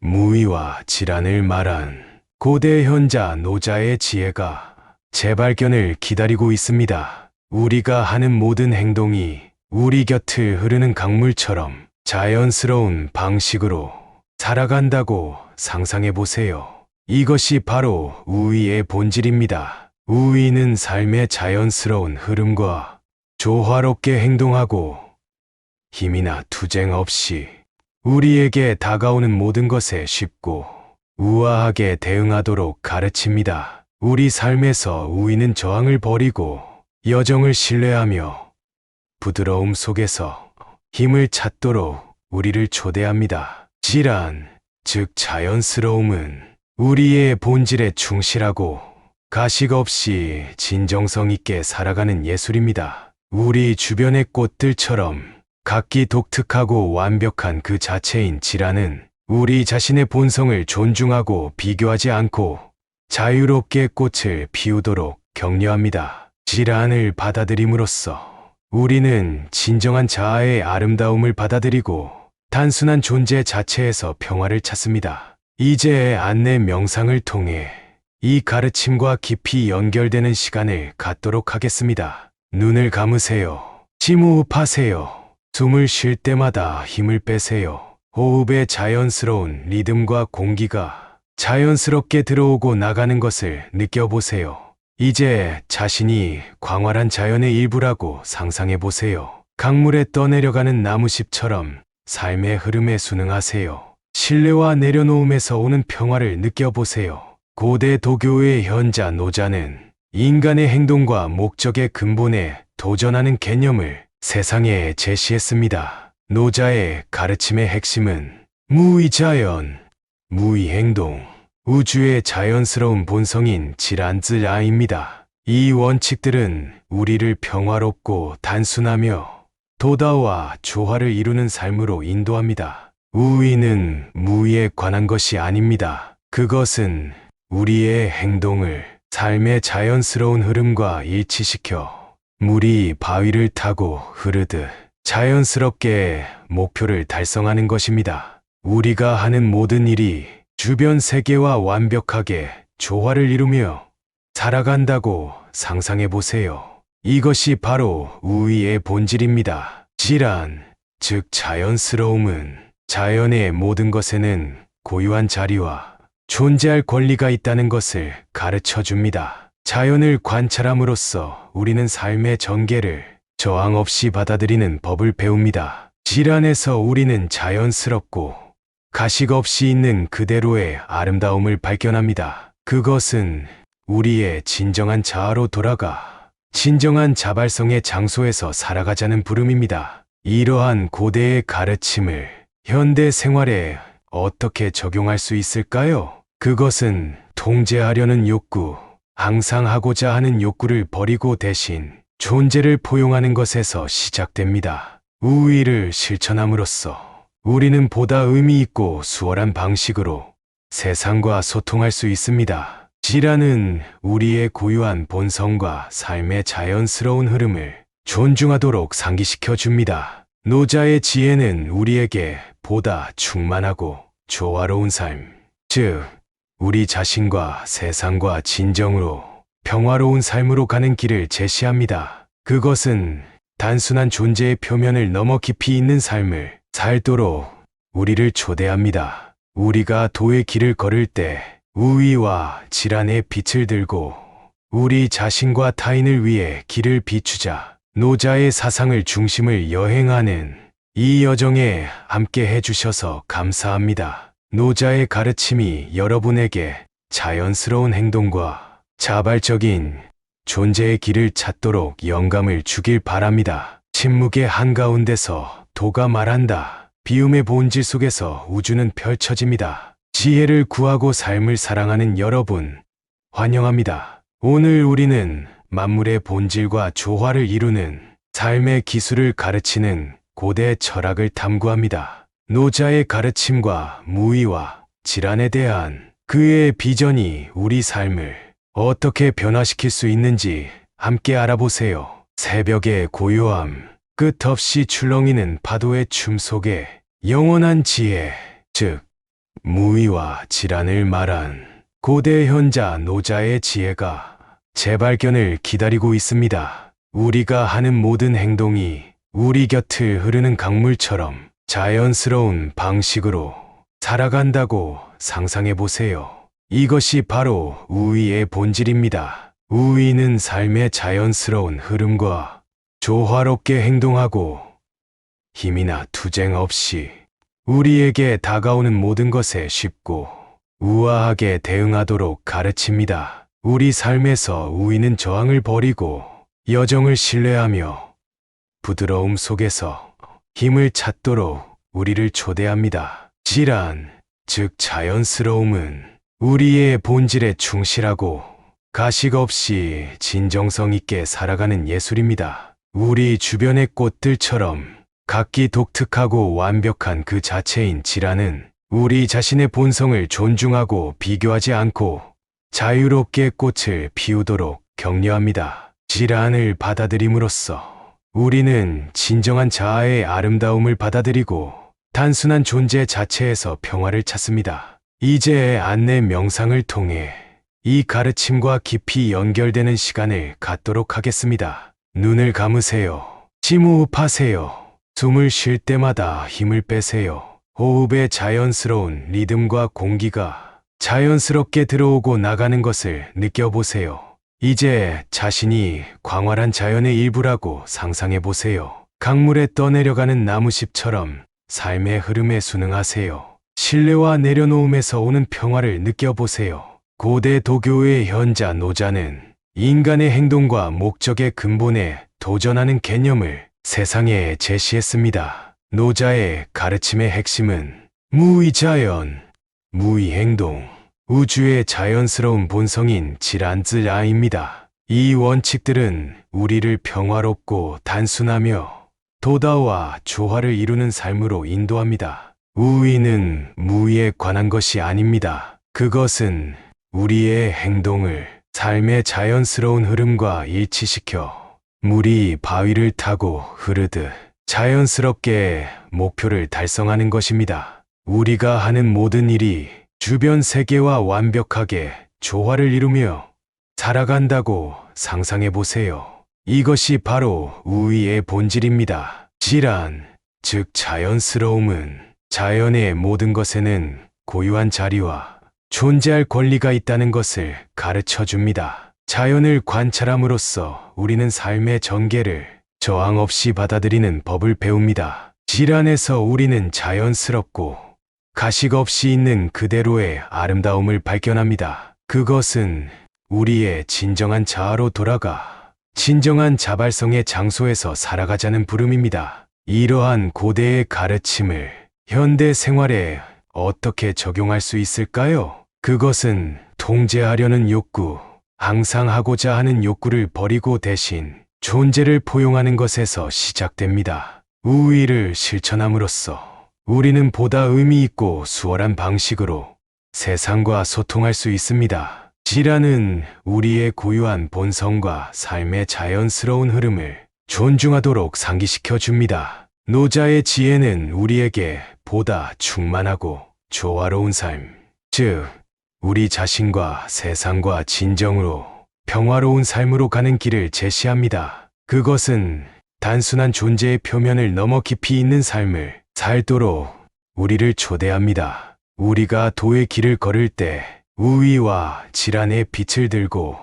무의와 질환을 말한 고대 현자 노자의 지혜가 재발견을 기다리고 있습니다. 우리가 하는 모든 행동이 우리 곁을 흐르는 강물처럼 자연스러운 방식으로 살아간다고 상상해 보세요. 이것이 바로 우위의 본질입니다. 우위는 삶의 자연스러운 흐름과 조화롭게 행동하고 힘이나 투쟁 없이 우리에게 다가오는 모든 것에 쉽고 우아하게 대응하도록 가르칩니다. 우리 삶에서 우위는 저항을 버리고 여정을 신뢰하며 부드러움 속에서 힘을 찾도록 우리를 초대합니다. 질환, 즉 자연스러움은 우리의 본질에 충실하고 가식 없이 진정성 있게 살아가는 예술입니다. 우리 주변의 꽃들처럼 각기 독특하고 완벽한 그 자체인 질환은 우리 자신의 본성을 존중하고 비교하지 않고 자유롭게 꽃을 피우도록 격려합니다. 질환을 받아들임으로써 우리는 진정한 자아의 아름다움을 받아들이고 단순한 존재 자체에서 평화를 찾습니다. 이제 안내 명상을 통해 이 가르침과 깊이 연결되는 시간을 갖도록 하겠습니다. 눈을 감으세요. 심호흡하세요. 숨을 쉴 때마다 힘을 빼세요. 호흡의 자연스러운 리듬과 공기가 자연스럽게 들어오고 나가는 것을 느껴보세요. 이제 자신이 광활한 자연의 일부라고 상상해 보세요. 강물에 떠내려가는 나무잎처럼 삶의 흐름에 순응하세요. 신뢰와 내려놓음에서 오는 평화를 느껴보세요. 고대 도교의 현자 노자는 인간의 행동과 목적의 근본에 도전하는 개념을 세상에 제시했습니다. 노자의 가르침의 핵심은 무의자연, 무의행동, 우주의 자연스러운 본성인 질안즈라입니다. 이 원칙들은 우리를 평화롭고 단순하며 도다와 조화를 이루는 삶으로 인도합니다. 우위는 무위에 관한 것이 아닙니다. 그것은 우리의 행동을 삶의 자연스러운 흐름과 일치시켜 물이 바위를 타고 흐르듯 자연스럽게 목표를 달성하는 것입니다. 우리가 하는 모든 일이 주변 세계와 완벽하게 조화를 이루며 살아간다고 상상해 보세요. 이것이 바로 우위의 본질입니다. 질안, 즉 자연스러움은 자연의 모든 것에는 고유한 자리와 존재할 권리가 있다는 것을 가르쳐 줍니다. 자연을 관찰함으로써 우리는 삶의 전개를 저항 없이 받아들이는 법을 배웁니다. 질안에서 우리는 자연스럽고 가식 없이 있는 그대로의 아름다움을 발견합니다. 그것은 우리의 진정한 자아로 돌아가 진정한 자발성의 장소에서 살아가자는 부름입니다. 이러한 고대의 가르침을 현대 생활에 어떻게 적용할 수 있을까요? 그것은 통제하려는 욕구, 항상 하고자 하는 욕구를 버리고 대신 존재를 포용하는 것에서 시작됩니다. 우위를 실천함으로써 우리는 보다 의미 있고 수월한 방식으로 세상과 소통할 수 있습니다. 질안은 우리의 고유한 본성과 삶의 자연스러운 흐름을 존중하도록 상기시켜 줍니다. 노자의 지혜는 우리에게 보다 충만하고 조화로운 삶, 즉 우리 자신과 세상과 진정으로 평화로운 삶으로 가는 길을 제시합니다. 그것은 단순한 존재의 표면을 넘어 깊이 있는 삶을 살도록 우리를 초대합니다. 우리가 도의 길을 걸을 때 우위와 질안의 빛을 들고 우리 자신과 타인을 위해 길을 비추자. 노자의 사상을 중심을 여행하는 이 여정에 함께 해주셔서 감사합니다. 노자의 가르침이 여러분에게 자연스러운 행동과 자발적인 존재의 길을 찾도록 영감을 주길 바랍니다. 침묵의 한가운데서 도가 말한다. 비움의 본질 속에서 우주는 펼쳐집니다. 지혜를 구하고 삶을 사랑하는 여러분, 환영합니다. 오늘 우리는 만물의 본질과 조화를 이루는 삶의 기술을 가르치는 고대 철학을 탐구합니다. 노자의 가르침과 무의와 질환에 대한 그의 비전이 우리 삶을 어떻게 변화시킬 수 있는지 함께 알아보세요. 새벽의 고요함, 끝없이 출렁이는 파도의 춤 속에 영원한 지혜, 즉 무의와 질환을 말한 고대 현자 노자의 지혜가 재발견을 기다리고 있습니다. 우리가 하는 모든 행동이 우리 곁을 흐르는 강물처럼 자연스러운 방식으로 살아간다고 상상해 보세요. 이것이 바로 우위의 본질입니다. 우위는 삶의 자연스러운 흐름과 조화롭게 행동하고 힘이나 투쟁 없이 우리에게 다가오는 모든 것에 쉽고 우아하게 대응하도록 가르칩니다. 우리 삶에서 우위는 저항을 버리고 여정을 신뢰하며 부드러움 속에서 힘을 찾도록 우리를 초대합니다. 질환, 즉 자연스러움은 우리의 본질에 충실하고 가식 없이 진정성 있게 살아가는 예술입니다. 우리 주변의 꽃들처럼 각기 독특하고 완벽한 그 자체인 질환은 우리 자신의 본성을 존중하고 비교하지 않고 자유롭게 꽃을 피우도록 격려합니다. 질환을 받아들임으로써 우리는 진정한 자아의 아름다움을 받아들이고 단순한 존재 자체에서 평화를 찾습니다. 이제 안내 명상을 통해 이 가르침과 깊이 연결되는 시간을 갖도록 하겠습니다. 눈을 감으세요. 심호흡하세요. 숨을 쉴 때마다 힘을 빼세요. 호흡의 자연스러운 리듬과 공기가 자연스럽게 들어오고 나가는 것을 느껴보세요. 이제 자신이 광활한 자연의 일부라고 상상해 보세요. 강물에 떠내려가는 나무잎처럼 삶의 흐름에 순응하세요. 신뢰와 내려놓음에서 오는 평화를 느껴보세요. 고대 도교의 현자 노자는 인간의 행동과 목적의 근본에 도전하는 개념을 세상에 제시했습니다. 노자의 가르침의 핵심은 무의자연, 무의행동, 우주의 자연스러운 본성인 질안즈라입니다. 이 원칙들은 우리를 평화롭고 단순하며 도다와 조화를 이루는 삶으로 인도합니다. 우위는 무위에 관한 것이 아닙니다. 그것은 우리의 행동을 삶의 자연스러운 흐름과 일치시켜 물이 바위를 타고 흐르듯 자연스럽게 목표를 달성하는 것입니다. 우리가 하는 모든 일이 주변 세계와 완벽하게 조화를 이루며 살아간다고 상상해 보세요. 이것이 바로 우위의 본질입니다. 질환, 즉 자연스러움은 자연의 모든 것에는 고유한 자리와 존재할 권리가 있다는 것을 가르쳐 줍니다. 자연을 관찰함으로써 우리는 삶의 전개를 저항 없이 받아들이는 법을 배웁니다. 질환에서 우리는 자연스럽고 가식 없이 있는 그대로의 아름다움을 발견합니다. 그것은 우리의 진정한 자아로 돌아가 진정한 자발성의 장소에서 살아가자는 부름입니다. 이러한 고대의 가르침을 현대 생활에 어떻게 적용할 수 있을까요? 그것은 통제하려는 욕구, 항상 하고자 하는 욕구를 버리고 대신 존재를 포용하는 것에서 시작됩니다. 우위를 실천함으로써 우리는 보다 의미 있고 수월한 방식으로 세상과 소통할 수 있습니다. 질환은 우리의 고유한 본성과 삶의 자연스러운 흐름을 존중하도록 상기시켜 줍니다. 노자의 지혜는 우리에게 보다 충만하고 조화로운 삶, 즉 우리 자신과 세상과 진정으로 평화로운 삶으로 가는 길을 제시합니다. 그것은 단순한 존재의 표면을 넘어 깊이 있는 삶을 살도록 우리를 초대합니다. 우리가 도의 길을 걸을 때 우위와 질환의 빛을 들고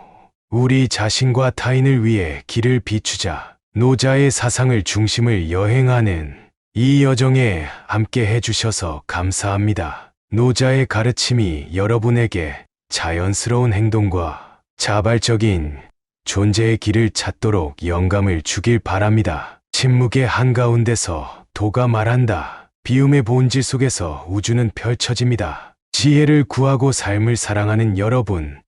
우리 자신과 타인을 위해 길을 비추자. 노자의 사상을 중심을 여행하는 이 여정에 함께 해주셔서 감사합니다. 노자의 가르침이 여러분에게 자연스러운 행동과 자발적인 존재의 길을 찾도록 영감을 주길 바랍니다. 침묵의 한가운데서 도가 말한다. 비움의 본질 속에서 우주는 펼쳐집니다. 지혜를 구하고 삶을 사랑하는 여러분,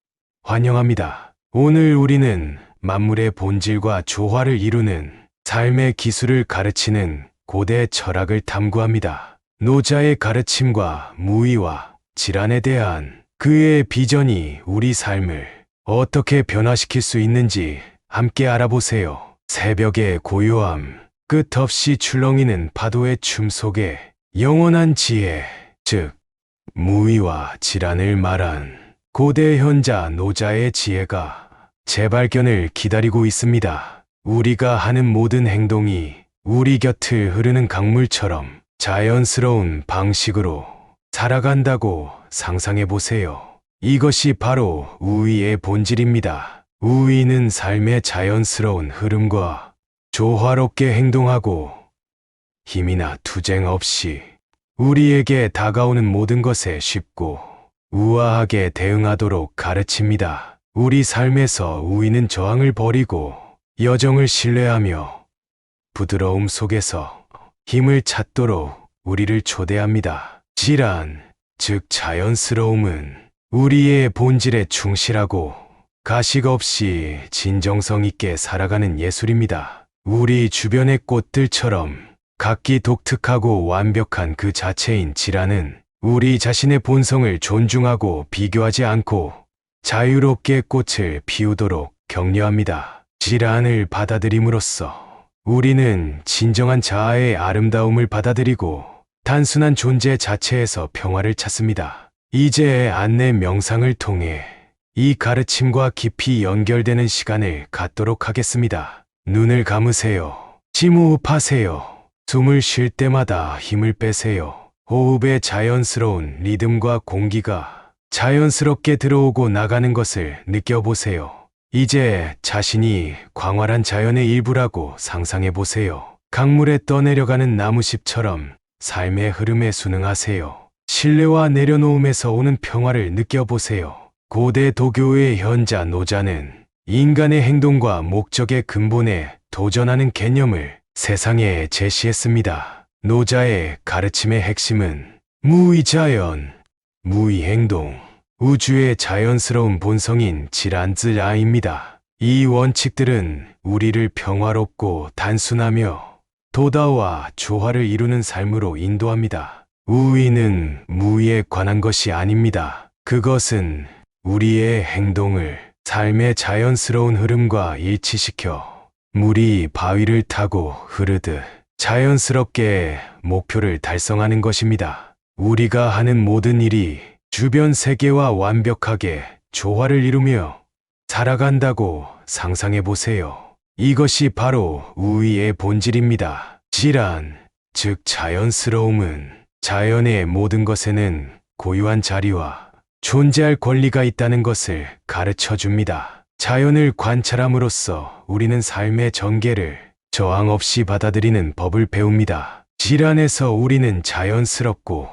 환영합니다. 오늘 우리는 만물의 본질과 조화를 이루는 삶의 기술을 가르치는 고대 철학을 탐구합니다. 노자의 가르침과 무의와 질환에 대한 그의 비전이 우리 삶을 어떻게 변화시킬 수 있는지 함께 알아보세요. 새벽의 고요함, 끝없이 출렁이는 파도의 춤 속에 영원한 지혜, 즉 무의와 질환을 말한 고대 현자 노자의 지혜가 재발견을 기다리고 있습니다. 우리가 하는 모든 행동이 우리 곁을 흐르는 강물처럼 자연스러운 방식으로 살아간다고 상상해 보세요. 이것이 바로 우위의 본질입니다. 우위는 삶의 자연스러운 흐름과 조화롭게 행동하고 힘이나 투쟁 없이 우리에게 다가오는 모든 것에 쉽고 우아하게 대응하도록 가르칩니다. 우리 삶에서 우위는 저항을 버리고 여정을 신뢰하며 부드러움 속에서 힘을 찾도록 우리를 초대합니다. 질환, 즉 자연스러움은 우리의 본질에 충실하고 가식 없이 진정성 있게 살아가는 예술입니다. 우리 주변의 꽃들처럼 각기 독특하고 완벽한 그 자체인 질환은 우리 자신의 본성을 존중하고 비교하지 않고 자유롭게 꽃을 피우도록 격려합니다. 질환을 받아들임으로써 우리는 진정한 자아의 아름다움을 받아들이고 단순한 존재 자체에서 평화를 찾습니다. 이제 안내 명상을 통해 이 가르침과 깊이 연결되는 시간을 갖도록 하겠습니다. 눈을 감으세요. 심호흡하세요. 숨을 쉴 때마다 힘을 빼세요. 호흡의 자연스러운 리듬과 공기가 자연스럽게 들어오고 나가는 것을 느껴보세요. 이제 자신이 광활한 자연의 일부라고 상상해 보세요. 강물에 떠내려가는 나무잎처럼 삶의 흐름에 순응하세요. 신뢰와 내려놓음에서 오는 평화를 느껴보세요. 고대 도교의 현자 노자는 인간의 행동과 목적의 근본에 도전하는 개념을 세상에 제시했습니다. 노자의 가르침의 핵심은 무의자연, 무의행동, 우주의 자연스러운 본성인 질안즈라입니다. 이 원칙들은 우리를 평화롭고 단순하며 도다와 조화를 이루는 삶으로 인도합니다. 우위는 무위에 관한 것이 아닙니다. 그것은 우리의 행동을 삶의 자연스러운 흐름과 일치시켜 물이 바위를 타고 흐르듯 자연스럽게 목표를 달성하는 것입니다. 우리가 하는 모든 일이 주변 세계와 완벽하게 조화를 이루며 살아간다고 상상해 보세요. 이것이 바로 우위의 본질입니다. 질환, 즉 자연스러움은 자연의 모든 것에는 고유한 자리와 존재할 권리가 있다는 것을 가르쳐 줍니다. 자연을 관찰함으로써 우리는 삶의 전개를 저항 없이 받아들이는 법을 배웁니다. 질환에서 우리는 자연스럽고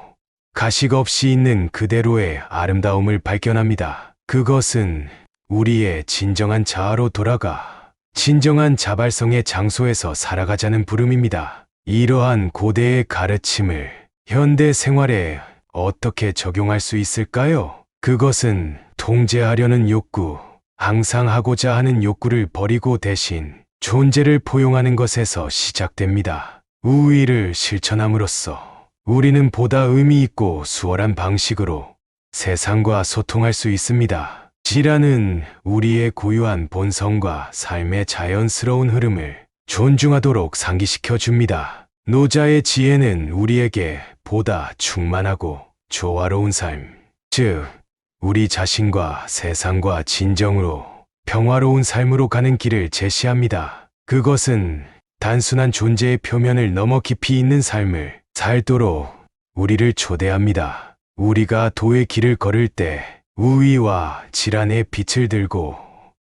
가식 없이 있는 그대로의 아름다움을 발견합니다. 그것은 우리의 진정한 자아로 돌아가 진정한 자발성의 장소에서 살아가자는 부름입니다. 이러한 고대의 가르침을 현대 생활에 어떻게 적용할 수 있을까요? 그것은 통제하려는 욕구, 항상 하고자 하는 욕구를 버리고 대신 존재를 포용하는 것에서 시작됩니다. 우위를 실천함으로써 우리는 보다 의미 있고 수월한 방식으로 세상과 소통할 수 있습니다. 질환은 우리의 고유한 본성과 삶의 자연스러운 흐름을 존중하도록 상기시켜 줍니다. 노자의 지혜는 우리에게 보다 충만하고 조화로운 삶, 즉 우리 자신과 세상과 진정으로 평화로운 삶으로 가는 길을 제시합니다. 그것은 단순한 존재의 표면을 넘어 깊이 있는 삶을 살도록 우리를 초대합니다. 우리가 도의 길을 걸을 때 우위와 질환의 빛을 들고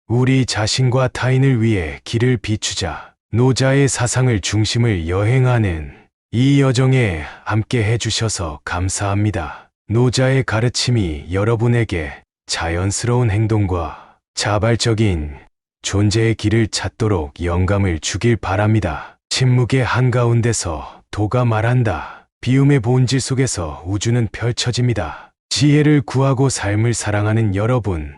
우리 자신과 타인을 위해 길을 비추자. 노자의 사상을 중심을 여행하는 이 여정에 함께 해주셔서 감사합니다. 노자의 가르침이 여러분에게 자연스러운 행동과 자발적인 존재의 길을 찾도록 영감을 주길 바랍니다. 침묵의 한가운데서 도가 말한다. 비움의 본질 속에서 우주는 펼쳐집니다. 지혜를 구하고 삶을 사랑하는 여러분,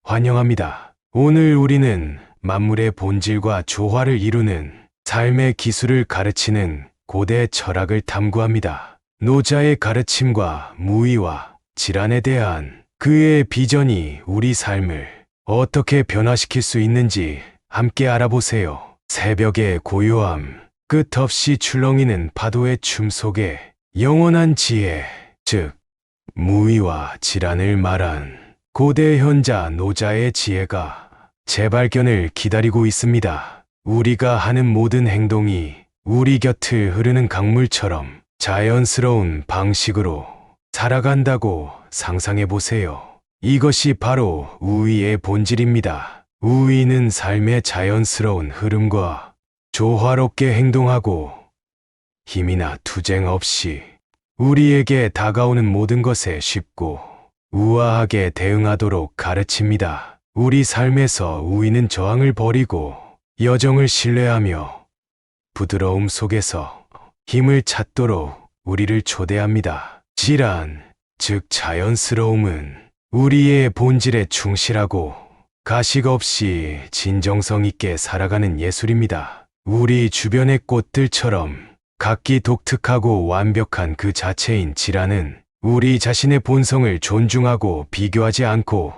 환영합니다. 오늘 우리는 만물의 본질과 조화를 이루는 삶의 기술을 가르치는 고대 철학을 탐구합니다. 노자의 가르침과 무의와 질환에 대한 그의 비전이 우리 삶을 어떻게 변화시킬 수 있는지 함께 알아보세요. 새벽의 고요함, 끝없이 출렁이는 파도의 춤 속에 영원한 지혜, 즉 무의와 질환을 말한 고대 현자 노자의 지혜가 재발견을 기다리고 있습니다. 우리가 하는 모든 행동이 우리 곁을 흐르는 강물처럼 자연스러운 방식으로 살아간다고 상상해 보세요. 이것이 바로 우의의 본질입니다. 우의는 삶의 자연스러운 흐름과 조화롭게 행동하고 힘이나 투쟁 없이 우리에게 다가오는 모든 것에 쉽고 우아하게 대응하도록 가르칩니다. 우리 삶에서 우위는 저항을 버리고 여정을 신뢰하며 부드러움 속에서 힘을 찾도록 우리를 초대합니다. 질환, 즉 자연스러움은 우리의 본질에 충실하고 가식 없이 진정성 있게 살아가는 예술입니다. 우리 주변의 꽃들처럼 각기 독특하고 완벽한 그 자체인 질환은 우리 자신의 본성을 존중하고 비교하지 않고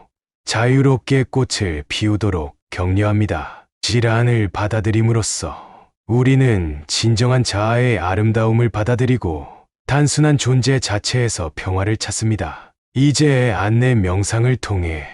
자유롭게 꽃을 피우도록 격려합니다. 질환을 받아들임으로써 우리는 진정한 자아의 아름다움을 받아들이고 단순한 존재 자체에서 평화를 찾습니다. 이제 안내 명상을 통해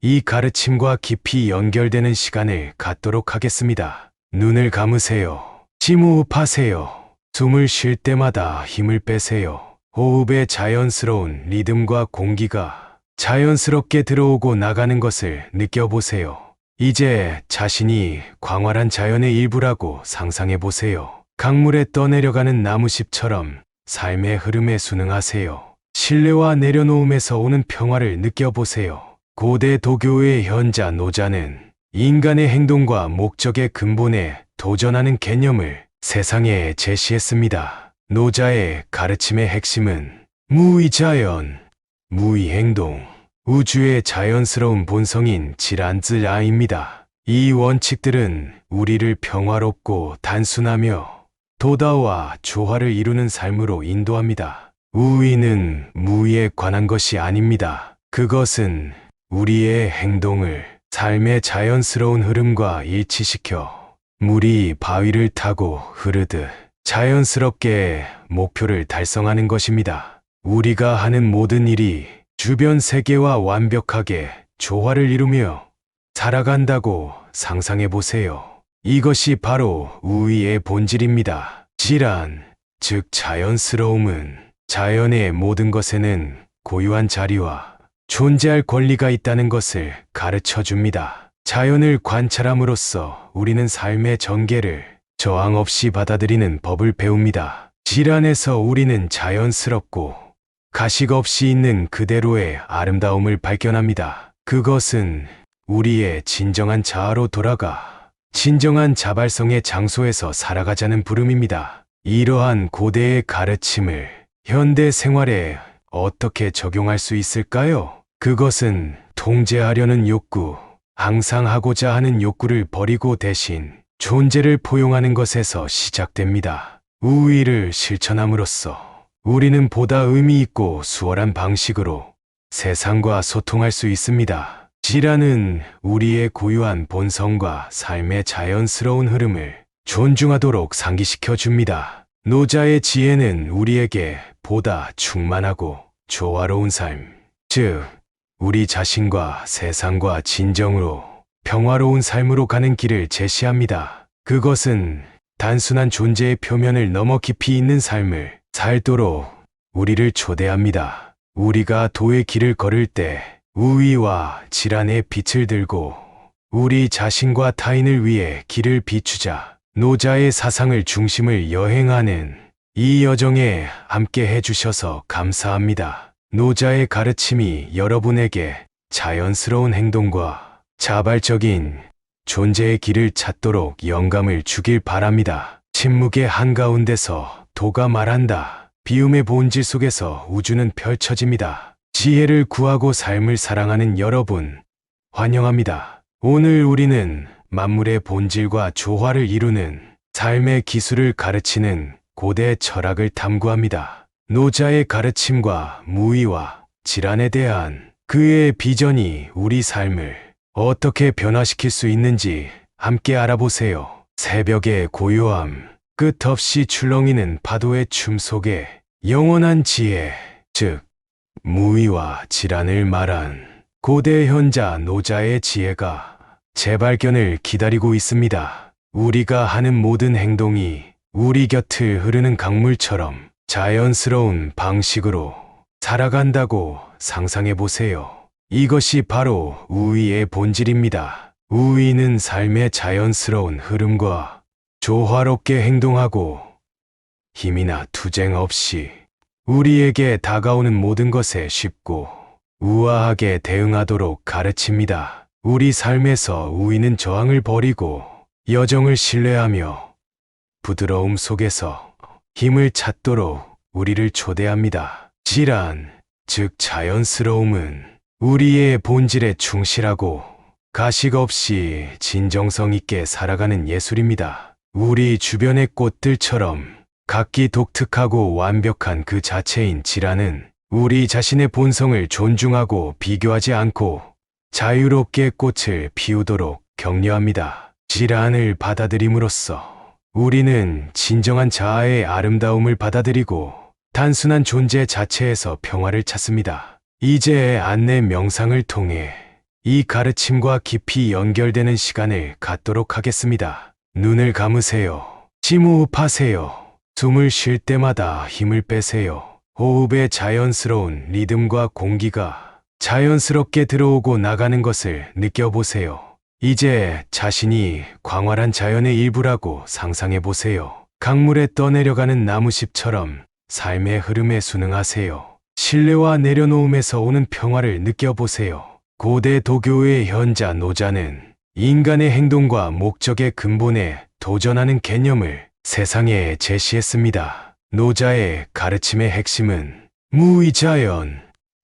이 가르침과 깊이 연결되는 시간을 갖도록 하겠습니다. 눈을 감으세요. 심호흡하세요. 숨을 쉴 때마다 힘을 빼세요. 호흡의 자연스러운 리듬과 공기가 자연스럽게 들어오고 나가는 것을 느껴보세요. 이제 자신이 광활한 자연의 일부라고 상상해 보세요. 강물에 떠내려가는 나무잎처럼 삶의 흐름에 순응하세요. 신뢰와 내려놓음에서 오는 평화를 느껴보세요. 고대 도교의 현자 노자는 인간의 행동과 목적의 근본에 도전하는 개념을 세상에 제시했습니다. 노자의 가르침의 핵심은 무의자연, 무의행동, 우주의 자연스러운 본성인 질안즈라입니다. 이 원칙들은 우리를 평화롭고 단순하며 도다와 조화를 이루는 삶으로 인도합니다. 우의는 무의에 관한 것이 아닙니다. 그것은 우리의 행동을 삶의 자연스러운 흐름과 일치시켜 물이 바위를 타고 흐르듯 자연스럽게 목표를 달성하는 것입니다. 우리가 하는 모든 일이 주변 세계와 완벽하게 조화를 이루며 살아간다고 상상해 보세요. 이것이 바로 우의의 본질입니다. 질안, 즉 자연스러움은 자연의 모든 것에는 고유한 자리와 존재할 권리가 있다는 것을 가르쳐 줍니다. 자연을 관찰함으로써 우리는 삶의 전개를 저항 없이 받아들이는 법을 배웁니다. 질안에서 우리는 자연스럽고 가식 없이 있는 그대로의 아름다움을 발견합니다. 그것은 우리의 진정한 자아로 돌아가 진정한 자발성의 장소에서 살아가자는 부름입니다. 이러한 고대의 가르침을 현대 생활에 어떻게 적용할 수 있을까요? 그것은 통제하려는 욕구, 항상 하고자 하는 욕구를 버리고 대신 존재를 포용하는 것에서 시작됩니다. 우의를 실천함으로써 우리는 보다 의미 있고 수월한 방식으로 세상과 소통할 수 있습니다. 질안은 우리의 고유한 본성과 삶의 자연스러운 흐름을 존중하도록 상기시켜 줍니다. 노자의 지혜는 우리에게 보다 충만하고 조화로운 삶, 즉 우리 자신과 세상과 진정으로 평화로운 삶으로 가는 길을 제시합니다. 그것은 단순한 존재의 표면을 넘어 깊이 있는 삶을 살도록 우리를 초대합니다. 우리가 도의 길을 걸을 때 우위와 질안의 빛을 들고 우리 자신과 타인을 위해 길을 비추자. 노자의 사상을 중심을 여행하는 이 여정에 함께 해주셔서 감사합니다. 노자의 가르침이 여러분에게 자연스러운 행동과 자발적인 존재의 길을 찾도록 영감을 주길 바랍니다. 침묵의 한가운데서 도가 말한다. 비움의 본질 속에서 우주는 펼쳐집니다. 지혜를 구하고 삶을 사랑하는 여러분, 환영합니다. 오늘 우리는 만물의 본질과 조화를 이루는 삶의 기술을 가르치는 고대 철학을 탐구합니다. 노자의 가르침과 무의와 질환에 대한 그의 비전이 우리 삶을 어떻게 변화시킬 수 있는지 함께 알아보세요. 새벽의 고요함, 끝없이 출렁이는 파도의 춤 속에 영원한 지혜, 즉 무의와 질환을 말한 고대 현자 노자의 지혜가 재발견을 기다리고 있습니다. 우리가 하는 모든 행동이 우리 곁을 흐르는 강물처럼 자연스러운 방식으로 살아간다고 상상해 보세요. 이것이 바로 우의의 본질입니다. 우의는 삶의 자연스러운 흐름과 조화롭게 행동하고 힘이나 투쟁 없이 우리에게 다가오는 모든 것에 쉽고 우아하게 대응하도록 가르칩니다. 우리 삶에서 우위는 저항을 버리고 여정을 신뢰하며 부드러움 속에서 힘을 찾도록 우리를 초대합니다. 질환, 즉 자연스러움은 우리의 본질에 충실하고 가식 없이 진정성 있게 살아가는 예술입니다. 우리 주변의 꽃들처럼 각기 독특하고 완벽한 그 자체인 질환은 우리 자신의 본성을 존중하고 비교하지 않고 자유롭게 꽃을 피우도록 격려합니다. 질환을 받아들임으로써 우리는 진정한 자아의 아름다움을 받아들이고 단순한 존재 자체에서 평화를 찾습니다. 이제 안내 명상을 통해 이 가르침과 깊이 연결되는 시간을 갖도록 하겠습니다. 눈을 감으세요. 심호흡하세요. 숨을 쉴 때마다 힘을 빼세요. 호흡의 자연스러운 리듬과 공기가 자연스럽게 들어오고 나가는 것을 느껴보세요. 이제 자신이 광활한 자연의 일부라고 상상해 보세요. 강물에 떠내려가는 나무잎처럼 삶의 흐름에 순응하세요. 신뢰와 내려놓음에서 오는 평화를 느껴보세요. 고대 도교의 현자 노자는 인간의 행동과 목적의 근본에 도전하는 개념을 세상에 제시했습니다. 노자의 가르침의 핵심은 무의자연,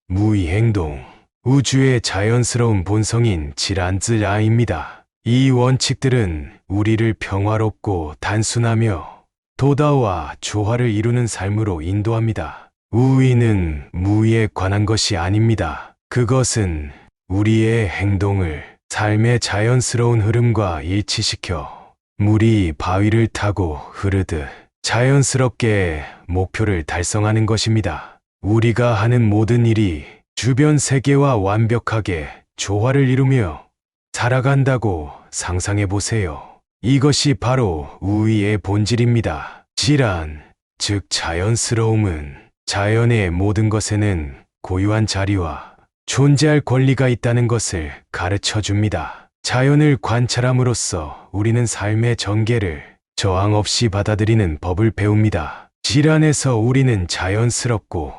무의행동, 우주의 자연스러운 본성인 질안즈라입니다. 이 원칙들은 우리를 평화롭고 단순하며 도다와 조화를 이루는 삶으로 인도합니다. 우의는 무의에 관한 것이 아닙니다. 그것은 우리의 행동을 삶의 자연스러운 흐름과 일치시켜 물이 바위를 타고 흐르듯 자연스럽게 목표를 달성하는 것입니다. 우리가 하는 모든 일이 주변 세계와 완벽하게 조화를 이루며 살아간다고 상상해 보세요. 이것이 바로 우의의 본질입니다. 질환, 즉 자연스러움은 자연의 모든 것에는 고유한 자리와 존재할 권리가 있다는 것을 가르쳐 줍니다. 자연을 관찰함으로써 우리는 삶의 전개를 저항 없이 받아들이는 법을 배웁니다. 질환에서 우리는 자연스럽고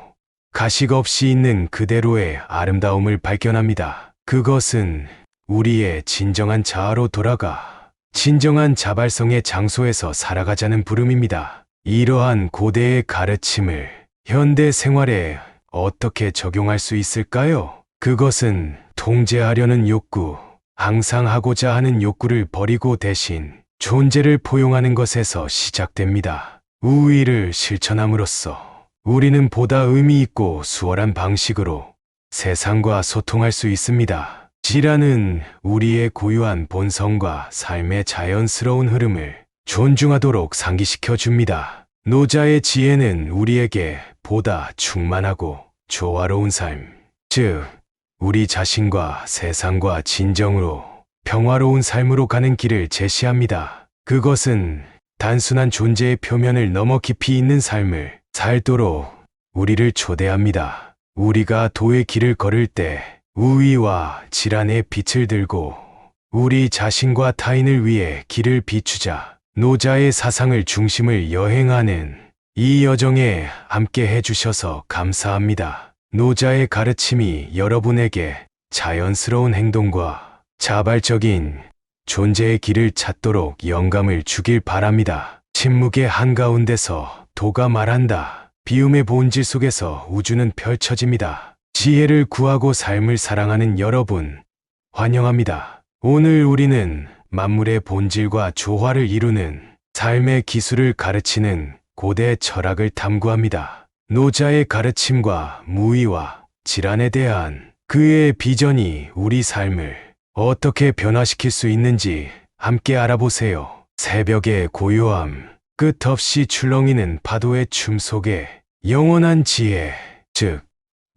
가식 없이 있는 그대로의 아름다움을 발견합니다. 그것은 우리의 진정한 자아로 돌아가 진정한 자발성의 장소에서 살아가자는 부름입니다. 이러한 고대의 가르침을 현대 생활에 어떻게 적용할 수 있을까요? 그것은 통제하려는 욕구, 항상 하고자 하는 욕구를 버리고 대신 존재를 포용하는 것에서 시작됩니다. 우의를 실천함으로써 우리는 보다 의미 있고 수월한 방식으로 세상과 소통할 수 있습니다. 질환은 우리의 고유한 본성과 삶의 자연스러운 흐름을 존중하도록 상기시켜 줍니다. 노자의 지혜는 우리에게 보다 충만하고 조화로운 삶, 즉 우리 자신과 세상과 진정으로 평화로운 삶으로 가는 길을 제시합니다. 그것은 단순한 존재의 표면을 넘어 깊이 있는 삶을 살도록 우리를 초대합니다. 우리가 도의 길을 걸을 때 우위와 질환의 빛을 들고 우리 자신과 타인을 위해 길을 비추자. 노자의 사상을 중심을 여행하는 이 여정에 함께 해주셔서 감사합니다. 노자의 가르침이 여러분에게 자연스러운 행동과 자발적인 존재의 길을 찾도록 영감을 주길 바랍니다. 침묵의 한가운데서 도가 말한다. 비움의 본질 속에서 우주는 펼쳐집니다. 지혜를 구하고 삶을 사랑하는 여러분, 환영합니다. 오늘 우리는 만물의 본질과 조화를 이루는 삶의 기술을 가르치는 고대 철학을 탐구합니다. 노자의 가르침과 무의와 질환에 대한 그의 비전이 우리 삶을 어떻게 변화시킬 수 있는지 함께 알아보세요. 새벽의 고요함, 끝없이 출렁이는 파도의 춤 속에 영원한 지혜, 즉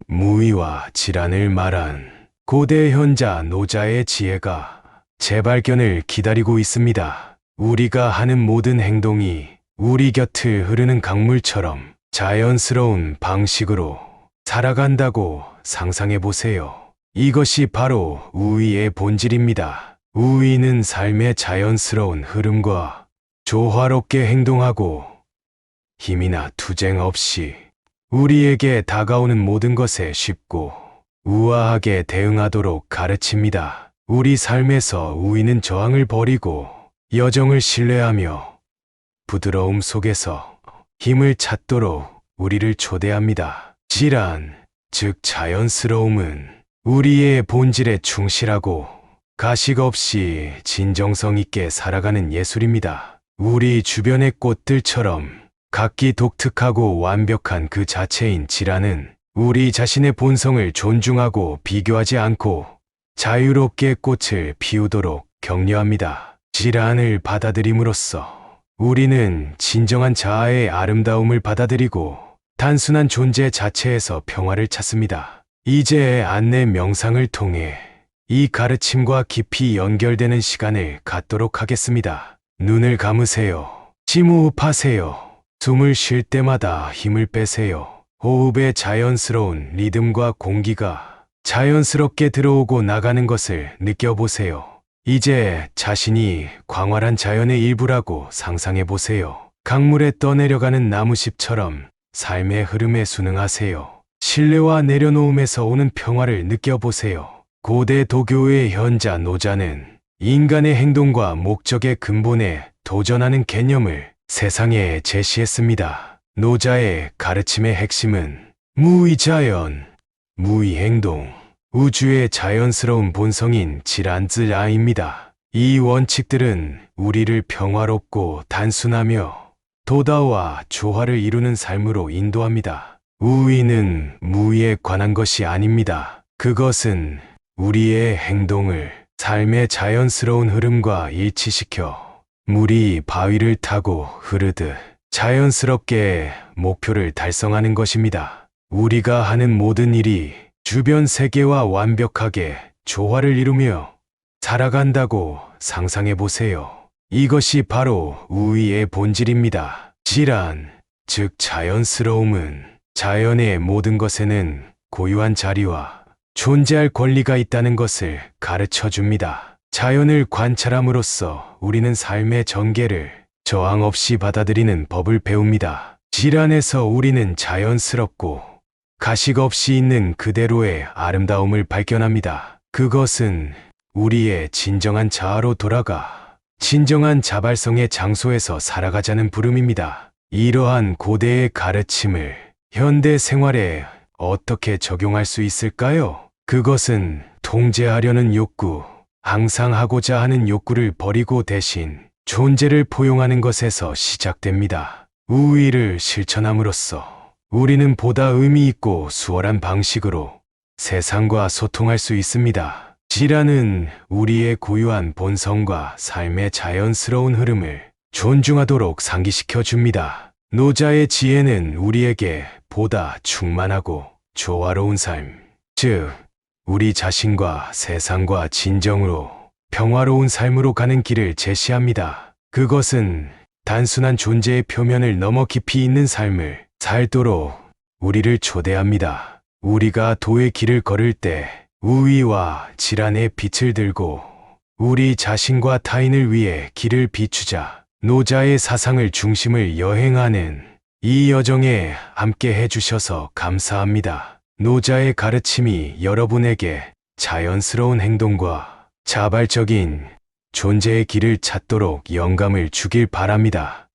무의와 질환을 말한 고대 현자 노자의 지혜가 재발견을 기다리고 있습니다. 우리가 하는 모든 행동이 우리 곁을 흐르는 강물처럼 자연스러운 방식으로 살아간다고 상상해 보세요. 이것이 바로 우위의 본질입니다. 우위는 삶의 자연스러운 흐름과 조화롭게 행동하고 힘이나 투쟁 없이 우리에게 다가오는 모든 것에 쉽고 우아하게 대응하도록 가르칩니다. 우리 삶에서 우위는 저항을 버리고 여정을 신뢰하며 부드러움 속에서 힘을 찾도록 우리를 초대합니다. 질환, 즉 자연스러움은 우리의 본질에 충실하고 가식 없이 진정성 있게 살아가는 예술입니다. 우리 주변의 꽃들처럼 각기 독특하고 완벽한 그 자체인 질환은 우리 자신의 본성을 존중하고 비교하지 않고 자유롭게 꽃을 피우도록 격려합니다. 질환을 받아들임으로써 우리는 진정한 자아의 아름다움을 받아들이고 단순한 존재 자체에서 평화를 찾습니다. 이제 안내 명상을 통해 이 가르침과 깊이 연결되는 시간을 갖도록 하겠습니다. 눈을 감으세요. 심호흡하세요. 숨을 쉴 때마다 힘을 빼세요. 호흡의 자연스러운 리듬과 공기가 자연스럽게 들어오고 나가는 것을 느껴보세요. 이제 자신이 광활한 자연의 일부라고 상상해 보세요. 강물에 떠내려가는 나무잎처럼 삶의 흐름에 순응하세요. 신뢰와 내려놓음에서 오는 평화를 느껴보세요. 고대 도교의 현자 노자는 인간의 행동과 목적의 근본에 도전하는 개념을 세상에 제시했습니다. 노자의 가르침의 핵심은 무의자연, 무의행동, 우주의 자연스러운 본성인 질안즈라입니다. 이 원칙들은 우리를 평화롭고 단순하며 도다와 조화를 이루는 삶으로 인도합니다. 우위는 무위에 관한 것이 아닙니다. 그것은 우리의 행동을 삶의 자연스러운 흐름과 일치시켜 물이 바위를 타고 흐르듯 자연스럽게 목표를 달성하는 것입니다. 우리가 하는 모든 일이 주변 세계와 완벽하게 조화를 이루며 살아간다고 상상해 보세요. 이것이 바로 우위의 본질입니다. 질환, 즉 자연스러움은 자연의 모든 것에는 고유한 자리와 존재할 권리가 있다는 것을 가르쳐 줍니다. 자연을 관찰함으로써 우리는 삶의 전개를 저항 없이 받아들이는 법을 배웁니다. 질환에서 우리는 자연스럽고 가식 없이 있는 그대로의 아름다움을 발견합니다. 그것은 우리의 진정한 자아로 돌아가 진정한 자발성의 장소에서 살아가자는 부름입니다. 이러한 고대의 가르침을 현대 생활에 어떻게 적용할 수 있을까요? 그것은 통제하려는 욕구, 항상 하고자 하는 욕구를 버리고 대신 존재를 포용하는 것에서 시작됩니다. 우위를 실천함으로써 우리는 보다 의미 있고 수월한 방식으로 세상과 소통할 수 있습니다. 질환은 우리의 고유한 본성과 삶의 자연스러운 흐름을 존중하도록 상기시켜 줍니다. 노자의 지혜는 우리에게 보다 충만하고 조화로운 삶, 즉 우리 자신과 세상과 진정으로 평화로운 삶으로 가는 길을 제시합니다. 그것은 단순한 존재의 표면을 넘어 깊이 있는 삶을 살도록 우리를 초대합니다. 우리가 도의 길을 걸을 때 우위와 질환의 빛을 들고 우리 자신과 타인을 위해 길을 비추자. 노자의 사상을 중심을 여행하는 이 여정에 함께 해주셔서 감사합니다. 노자의 가르침이 여러분에게 자연스러운 행동과 자발적인 존재의 길을 찾도록 영감을 주길 바랍니다.